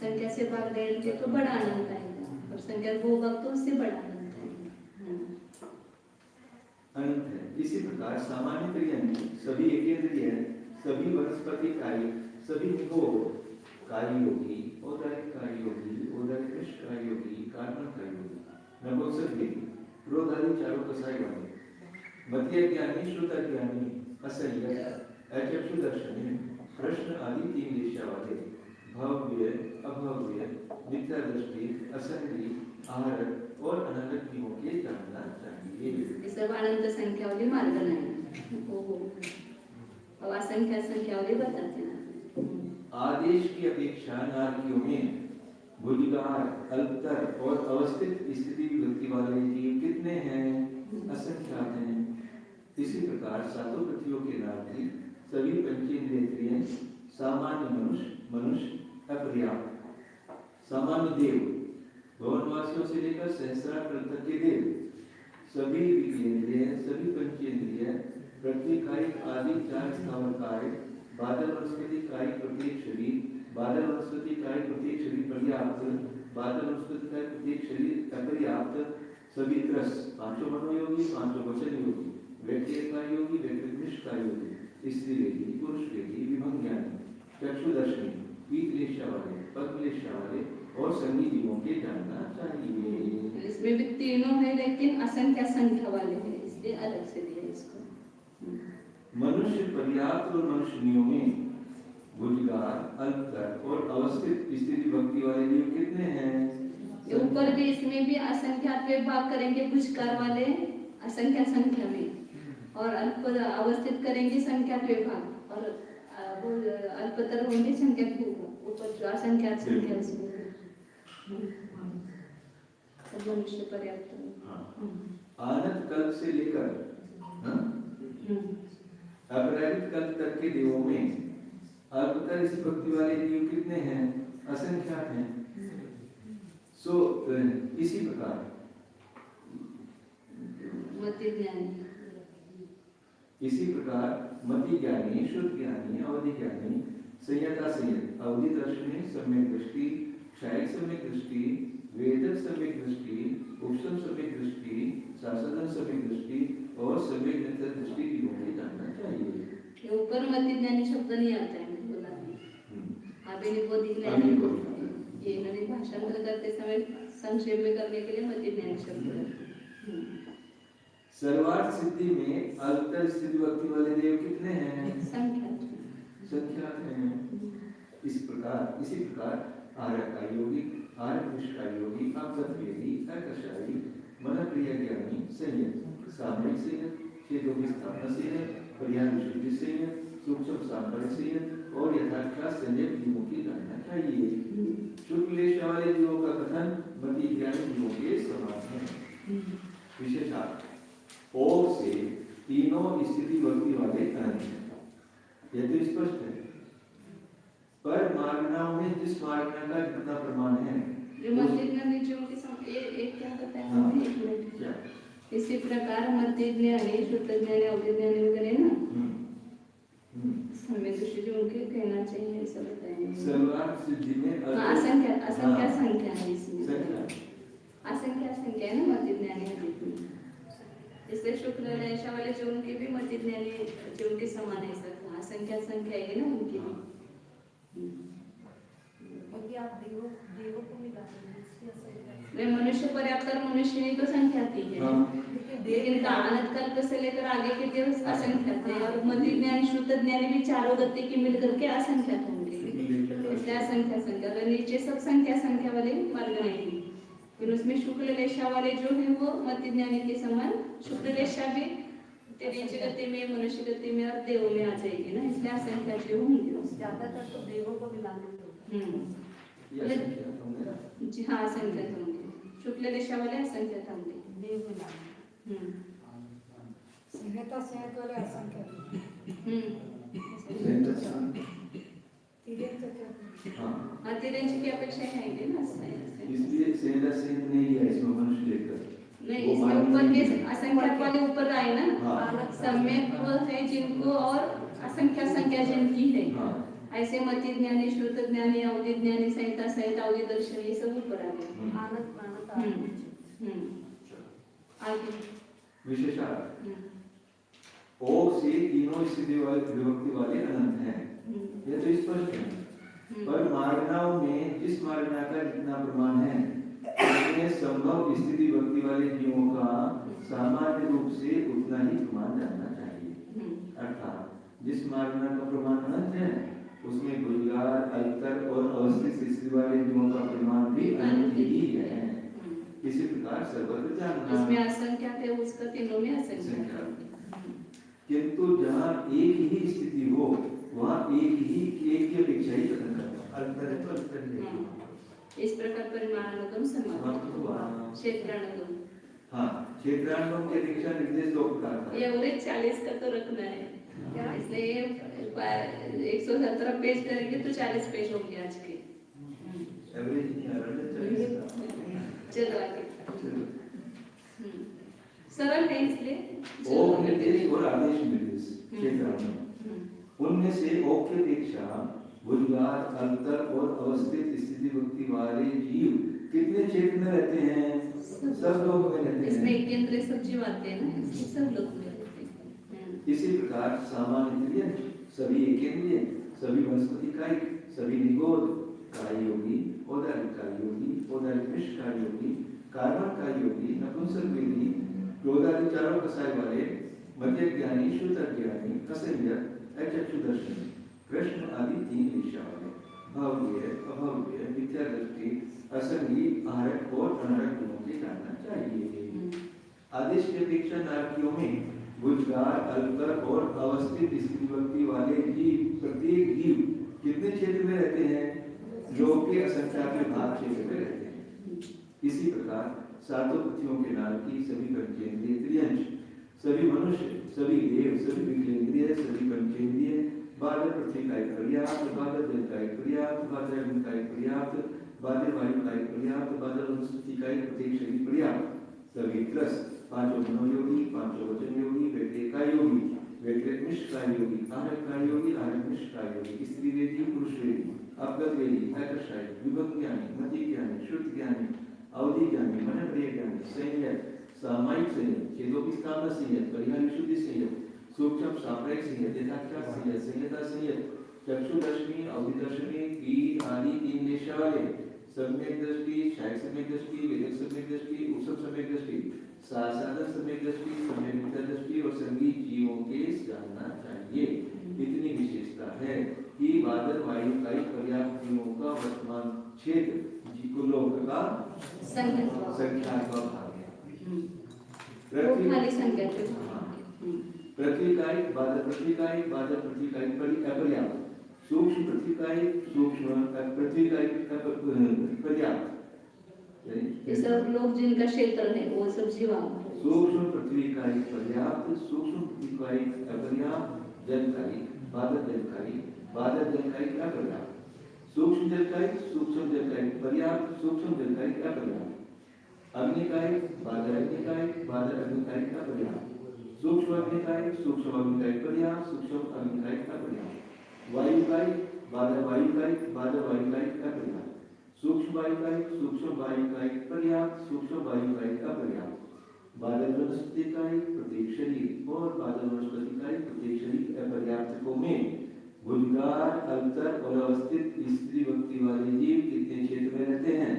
संख्या से भाग देंगे तो बड़ा अनंत आएगा, और संख्यात बहुभाग तो उससे बड़ा अनंत आएगा। अनंत है। इसी प्रकार सामान्य क्रियाएं सभी एकेंद्रीय, सभी वनस्पति कार्य, सभी निगोग कार्य योगी, औदारिक कार्य योगी, औदारिक कार्य योगी, कारण कार्य योगी, नपुंसक योगी, क्रोध आदि चारों कसाई वाले, मध्य ज्ञानी, शुद्ध ज्ञानी, असह्य, अचक्षुदर्शनी, प्रश्न आदि तीन दिशा वाले, भव्य, अभव्य, मिथ्या दृष्टि, असंगी, आहरक और अनंत जीवों के जानना चाहिए। ये सब अनंत संख्या वाले मार्ग नहीं हो, और असंख्य संख्या वाले बताते हैं। आदेश की अपेक्षा नारकियों में भुजगार, अल्पतर और अवस्थित स्थिति विभक्ति वाले जीव कितने हैं? असंख्यात हैं। इसी प्रकार सातों पृथ्वियों के नारकी सभी पंचेंद्रिय, सामान्य मनुष्य अपर्याप्त, सामान्य देव, भवनवासियों से लेकर सहस्रार तक के देव, सभी विकेंद्रिय, सभी पंचेंद्रिय, पृथ्वी कायिक आदि चार स्थावर काय, बादल वनस्पति कायिक प्रत्येक शरीर, बादल वनस्पति कायिक प्रत्येक शरीर पर्याप्त, बादल वनस्पति कायिक प्रत्येक शरीर अपर्याप्त, सभी त्रस, पांचों मनोयोगी, पांचों वचन योगी, व्यक्तिगत कार्य योगी, व्यक्तिनिष्ठ कार्य योगी, स्त्री वेदी, पुरुष वेदी, विभंग ज्ञानी, चक्षुदर्शनी, पीतलेशा वाले, पद्मलेशा वाले और संगी जीवों के जानना चाहिए। इसमें भी तीनों है, लेकिन असंख्य संख्या वाले हैं, इसलिए अलग से दिया इसको। मनुष्य पर्याप्त और मनुष्यों में भुजगार, अल्पतर और अवस्थित स्थिति भक्ति वाले जीव कितने हैं? ऊपर भी इसमें भी असंख्यात विभाग करेंगे भुजगार वाले असंख्या संख्या में, और अल्प अवस्थित करेंगे संख्यात विभाग, और अल्पतर होंगे संख्यात विभाग, ऊपर जो असंख्यात संख्या उसमें मनुष्य पर्याप्त। आनंद कल्प से लेकर अपराधिक कल्प तक के देवों में अल्पतर इस भक्ति वाले जीव कितने हैं? असंख्यात हैं। इसी प्रकार मति ज्ञानी, इसी प्रकार मति ज्ञानी, शुद्ध ज्ञानी, अवधि ज्ञानी, संयता संयत, अवधि दर्शनी, सम्यक दृष्टि, क्षायक सम्यक दृष्टि, वेदक सम्यक दृष्टि, उपशम सम्यक दृष्टि, शासदन सम्यक दृष्टि और सम्यक नेत्र दृष्टि की होनी जानना चाहिए। ये ऊपर मति ज्ञानी शब्द नहीं आता है, बोला अभी नहीं बोधी ज्ञानी बोलते हैं, ये इन्होंने भाषांतर करते समय संक्षेप में करने के लिए मति ज्ञानी शब्द। सर्वार्थ सिद्धि में अल्पतर स्थिति भक्ति वाले देव कितने हैं? संख्यात हैं। इसी प्रकार आर्य योगी, आर्य योगी, अपतत्वेदी, अकशाई, मनप्रिय ज्ञानी, संयत, सामयिक संयत, चेतों की स्थापना संयत, पर्याय विशुद्धि संयत, सूक्ष्म सामर्थ्य संयत और यथार्थ संयत जीवों की जानना चाहिए। शुक्लेश वाले जीवों का कथन मति ज्ञानी जीवों के समान है। विशेषार्थ ओग से तीनों स्थिति भक्ति वाले अनंत हैं, यह तो स्पष्ट है। पर मार्गनाओं में जिस मार्गना का जितना प्रमाण है, जो मति ज्ञानी जीवों के समान, एक क्या बताया हमने, एक मिनट। इसी प्रकार मति ज्ञानी, शुद्ध ज्ञानी, अवधि ज्ञानी वगैरह ना, हमें दृष्टि जो उनके कहना चाहिए ऐसा बताएंगे। सर्वार्थ सिद्धि में असंख्या संख्या है इसमें, असंख्या संख्या है ना मति ज्ञानी में, इसलिए शुक्ल ऐसा वाले जो उनके भी मति ज्ञानी जो उनके समान है, सब असंख्या संख्या है ना उनकी भी। आप देवों को मिला वे मनुष्य पर्याप्त कर मनुष्य नहीं तो संख्यात ही है, लेकिन अनंत कल्प से लेकर आगे के देव असंख्यात है, और मति ज्ञानी, शुद्ध ज्ञानी भी चारों गति के मिलकर के असंख्यात होंगे, इसलिए असंख्या संख्या। तो नीचे सब संख्या वाले मार्ग नहीं, फिर उसमें शुक्ल लेशा वाले जो है वो मति ज्ञानी के समान, शुक्ल लेशा भी नीचे गति में, मनुष्य गति में और देवों में आ जाएगी ना, इसलिए असंख्या जो होंगे। ज्यादातर तो देवों को मिलाना ये असंख्यात होंगे ना? जी हाँ, असंख्यात होंगे। शुक्ल रेशा वाले असंख्यात होंगे। देव मिलाना। संहिता संहित वाले असंख्य तिरेंच क्या हाँ, हाँ, तिरंज की अपेक्षा है ना इसलिए सेंधा सेंध नहीं लिया इसमें मनुष्य लेकर। नहीं, वो इसमें मानव ऊपर नहीं के है। असंख्यात वाले ऊपर आए ना, हाँ। सम्यक वो है जिनको और असंख्या संख्या जिनकी है, हाँ। ऐसे मति ज्ञानी, श्रुत ज्ञानी, अवधि ज्ञानी, संहिता सहित, अवधि दर्शन, ये सब ऊपर आ गए। आनंद प्राणत आगे विशेषार्थ ओ से तीनों स्थिति वाले विभक्ति वाले अनंत हैं। ये तो स्पष्ट है। पर मार्गनाओं में जिस मार्गना का जितना प्रमाण है उसमें संभव स्थिति विभक्ति वाले जीवों का सामान्य रूप से उतना ही प्रमाण जानना चाहिए। अर्थात जिस मार्गना का प्रमाण अनंत है उसमें गुलजार, अल्तर और अवस्थित स्थिति वाले जीवों का प्रमाण भी अनंत ही है। इसी प्रकार सर्वत्र जानना। इसमें असंख्यात है, उसका तीनों में असंख्यात है। किंतु जहाँ एक ही स्थिति हो वहाँ एक की अपेक्षा ही कथन करना। अल्तर है तो अल्तर ही है। इस प्रकार परिमाणानुगम समाप्त। क्षेत्रानुगम। हाँ, क्षेत्रानुगम की अपेक्षा निर्देश दो प्रकार का है। ये एवरेज 40 का तो रखना है क्या, इसलिए 117 पेज करेंगे तो 40 पेज होंगे आज के। एवरेज नहीं आ रहा है। चलो आगे। सरल है इसलिए। ओ निर्देश और आदेश निर्देश क्षेत्रानुगम। उनमें से ओ की अपेक्षा गुलजार, अंतर और अवस्थित स्थिति भक्ति वाले जीव कितने क्षेत्र में रहते हैं? सब लोग में रहते हैं। इसमें केंद्रीय सब जीव आते हैं ना, इसलिए सब लोग में रहते हैं। इसी प्रकार सामान्य क्रिया सभी एकेंद्रीय, सभी वनस्पति कायिक, सभी निगोद, काय योगी, औदारिक काय योगी, औदारिक मिश्र काय योगी, कार्बन काय योगी, नपुंसक वेदी, क्रोधादि चारों कसाय वाले, मध्य ज्ञानी, शुद्ध ज्ञानी, कसन्य, अचक्षुदर्शनी, कृष्ण आदि तीन दिशा वाले, भव्य, अभव्य, मिथ्या दृष्टि, असंगी, आहरक और अनारक गुणों के जानना चाहिए। आदेश की अपेक्षा नारकियों में गुलजार, अल्तर और अवस्थित स्थिति भक्ति वाले जीव प्रत्येक जीव कितने क्षेत्र में रहते हैं? जो के असंख्यात भाग क्षेत्र में रहते हैं। इसी प्रकार सातों पृथ्वियों के नाम की सभी पंचेंद्रिय त्रियंश, सभी मनुष्य, सभी देव, सभी विकलेंद्रिय, सभी पंचेंद्रिय, बादल पृथ्वी का एक पर्याप्त, बादल जल का एक पर्याप्त, बादल अग्नि का एक पर्याप्त, बादल वायु का एक पर्याप्त, बादल वनस्पति का एक प्रत्येक शरीर पर्याप्त, सभी त्रस, पांचों मनोयोगी, पांचों वचन योगी, व्यक्ति का योगी, व्यक्ति मिश्र का योगी, आहरक का योगी, आहरक मिश्र का योगी, स्त्री वेदी, पुरुष वेदी, अवगत वेदी, आकर्षाय, विभक्त ज्ञानी, मति ज्ञानी, शुद्ध ज्ञानी, अवधि ज्ञानी, मनप्रिय ज्ञानी, संयत, सामायिक संयत, छेदों की स्थापना संयत, परिहार विशुद्धि संयत, सूक्ष्म साप्रायिक संयत, यथाख्यात संयत, संयता संयत, चक्षुदर्शनी, अवधिदर्शनी, तीन आदि तीन देश वाले, सम्यक दृष्टि, शायक सम्यक दृष्टि, वेदक सम्यक दृष्टि, उत्सव सम्यक दृष्टि, साधन सम्यक दृष्टि, सम्यक मिथ्या दृष्टि और संगीत जीवों के जानना चाहिए। इतनी विशेषता है कि बादल वायु का पर्याप्त जीवों का वर्तमान क्षेत्र जीवलोक का संख्या का भाग है। वो खाली संख्या के पृथ्वी का एक, बादल पृथ्वी का एक, बादल पृथ्वी का एक पर्याप्त, सूक्ष्म पृथ्वी का एक, सूक्ष्म पृथ्वी का एक पर्याप्त, ये सब लोग जिनका क्षेत्र है वो सब जीवा। सूक्ष्म पृथ्वी का एक पर्याप्त, सूक्ष्म पृथ्वी का एक अपर्याप्त, जल का एक, बादल जल का एक, बादल जल का एक अपर्याप्त, सूक्ष्म जल का एक, सूक्ष्म जल का एक पर्याप्त, सूक्ष्म जल का एक अपर्याप्त, अग्नि का एक, बादल अग्नि का एक, बादल अग्नि का एक अपर्याप्त, सूक्ष्म अग्नि का एक, सूक्ष्म अग्नि का एक पर्याप्त, सूक्ष्म अग्नि का एक अपर्याप्त, वायु का एक, बादल वायु का एक, बादल वायु का एक अपर्याप्त, सूक्ष्म वायु का एक, सूक्ष्म वायु का एक पर्याप्त, सूक्ष्म वायु का एक अपर्याप्त, बादल वनस्पति का एक प्रत्येक शरीर और बादल वनस्पति का एक प्रत्येक शरीर अपर्याप्तों में गुलजार, अल्तर और अवस्थित स्त्री भक्ति वाले जीव कितने क्षेत्र में रहते हैं?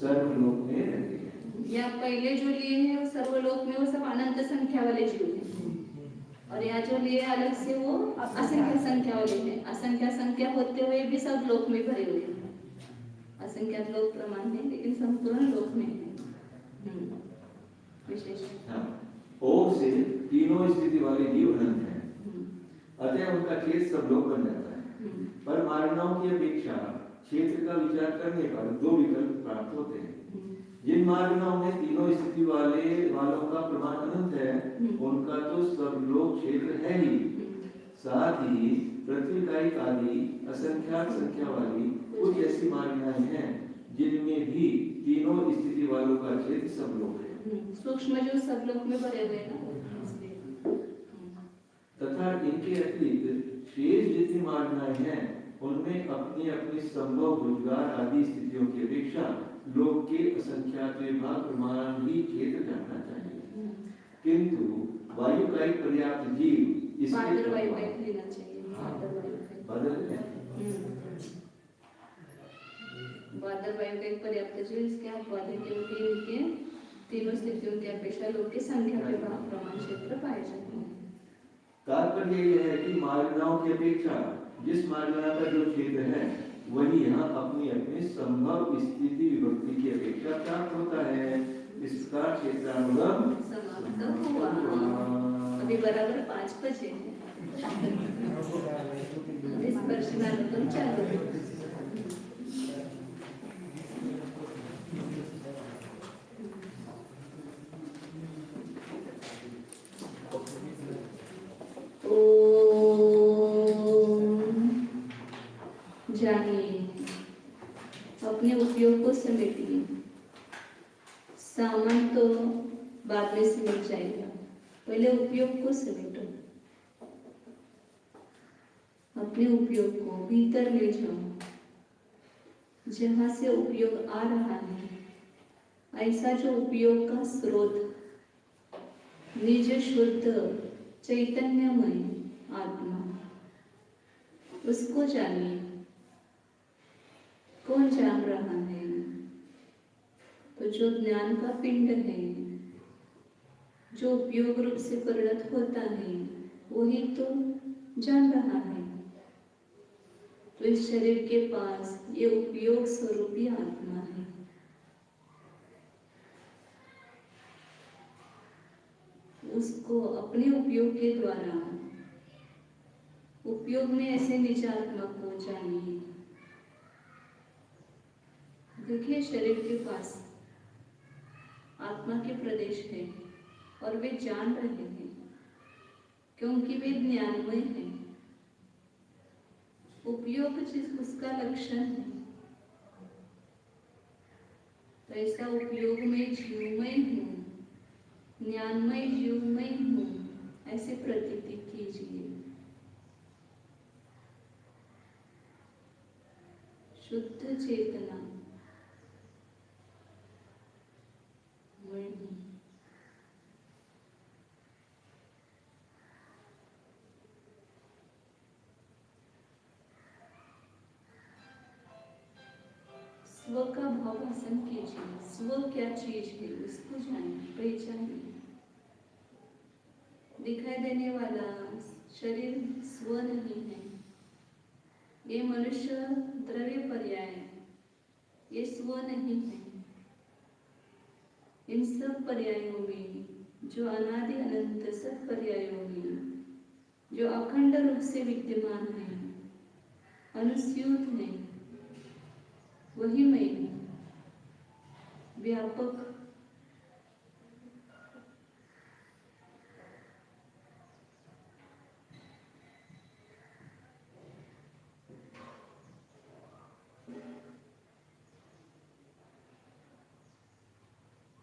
सर्वलोक में रहते हैं। या पहले जो लिए हैं वो सर्वलोक में वो सब अनंत संख्या वाले जीव हैं, और यहाँ जो लिए अलग से वो असंख्य संख्या वाले हैं। असंख्य संख्या होते हुए भी सब लोक में भरे हुए हैं। असंख्यात लोक प्रमाण है लेकिन संपूर्ण लोक में है। विशेष ओम से तीनों स्थिति वाले जीव अनंत हैं, अतः उनका क्षेत्र सब लोग बन जाता है। पर मानवों की अपेक्षा क्षेत्र का विचार करने पर दो विकल्प प्राप्त होते हैं। जिन मार्गनाओं में तीनों स्थिति वालों का प्रमाण अनंत है, उनका तो सब लोग क्षेत्र है ही, साथ ही पृथ्वी का एक आदि असंख्यात संख्या वाली कुछ ऐसी मार्गनाएं हैं जिनमें भी तीनों स्थिति वालों का क्षेत्र सब लोग है। सूक्ष्म जो सब लोग में भरे हुए ना, इसलिए। तथा इनके अतिरिक्त शेष जितनी मार्गनाएं हैं उनमें अपनी अपनी संभव रोजगार आदि स्थितियों की अपेक्षा लोक के असंख्यात विभाग प्रमाण ही क्षेत्र जानना चाहिए, किंतु वायु का एक पर्याप्त जीव बादल वायु का एक लेना चाहिए। बादल वायु का एक पर्याप्त जीव, इसके अपवाद के तीनों स्थितियों की अपेक्षा लोक के संख्या विभाग प्रमाण क्षेत्र पाए जाते हैं। तात्पर्य यह है कि मार्गनाओं की अपेक्षा जिस मार्गना का जो क्षेत्र है वही यहाँ अपनी अपनी संभव स्थिति विभक्ति की अपेक्षा प्राप्त होता है। इसका क्षेत्रानुगम समाप्त हुआ। अभी बराबर 5 बजे हैं। स्पर्शनानुगम चालू है। जानिए, अपने उपयोग को समेटिए। सामान तो बाद में समेट जाएगा, पहले उपयोग को समेटो। अपने उपयोग को भीतर ले जाओ, जहां से उपयोग आ रहा है, ऐसा जो उपयोग का स्रोत निज शुद्ध चैतन्यमय आत्मा, उसको जानिए। कौन जान रहा है? तो जो ज्ञान का पिंड है, जो उपयोग रूप से परिणत होता है, वही तो जान रहा है। तो इस शरीर के पास ये उपयोग स्वरूपी आत्मा है। उसको अपने उपयोग के द्वारा उपयोग में ऐसे निज आत्मा को जानिए। देखिए, शरीर के पास आत्मा के प्रदेश है और वे जान रहे हैं, क्योंकि वे ज्ञानमय हैं। उपयोग जिस उसका लक्षण है, तो ऐसा उपयोग में जीवमय हूँ, ज्ञानमय जीवमय हूँ, ऐसे प्रतीति कीजिए। शुद्ध चेतना स्व का भावासन कीजिए। स्व क्या चीज है उसको जानिए, पहचानिए। दिखाई देने वाला शरीर स्व नहीं है। ये मनुष्य द्रव्य पर्याय, ये स्व नहीं है। इन सब पर्यायों में, जो अनादि अनंत सब पर्यायों में, जो अखंड रूप से विद्यमान है, अनुस्यूत है, वही मैं हूँ। व्यापक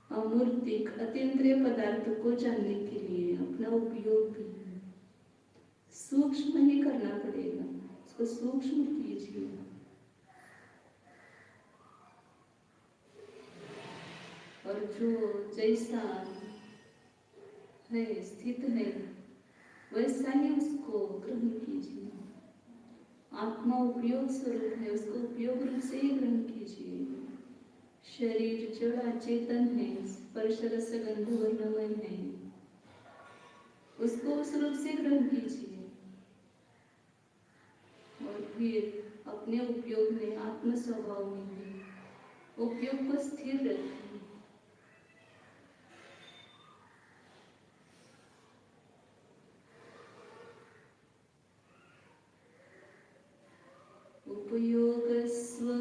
अमूर्तिक अतीन्द्रिय पदार्थ को जानने के लिए अपना उपयोग भी सूक्ष्म ही करना पड़ेगा। उसको सूक्ष्म कीजिए। और जो जैसा है, स्थित है, वैसा ही उसको ग्रहण कीजिए। आत्मा उपयोग स्वरूप है, उसको उपयोग रूप से ही ग्रहण कीजिए। शरीर जड़ अचेतन है, स्पर्श रस गंध वर्णमय है, उसको उस रूप से ग्रहण कीजिए। और फिर अपने उपयोग में, आत्म स्वभाव में उपयोग को स्थिर रखिए। उपयोग स्व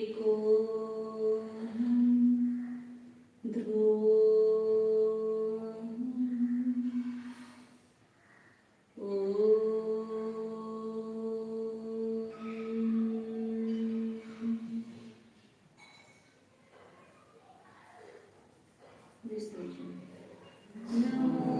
एको ध्रुव विसर्जन। नमो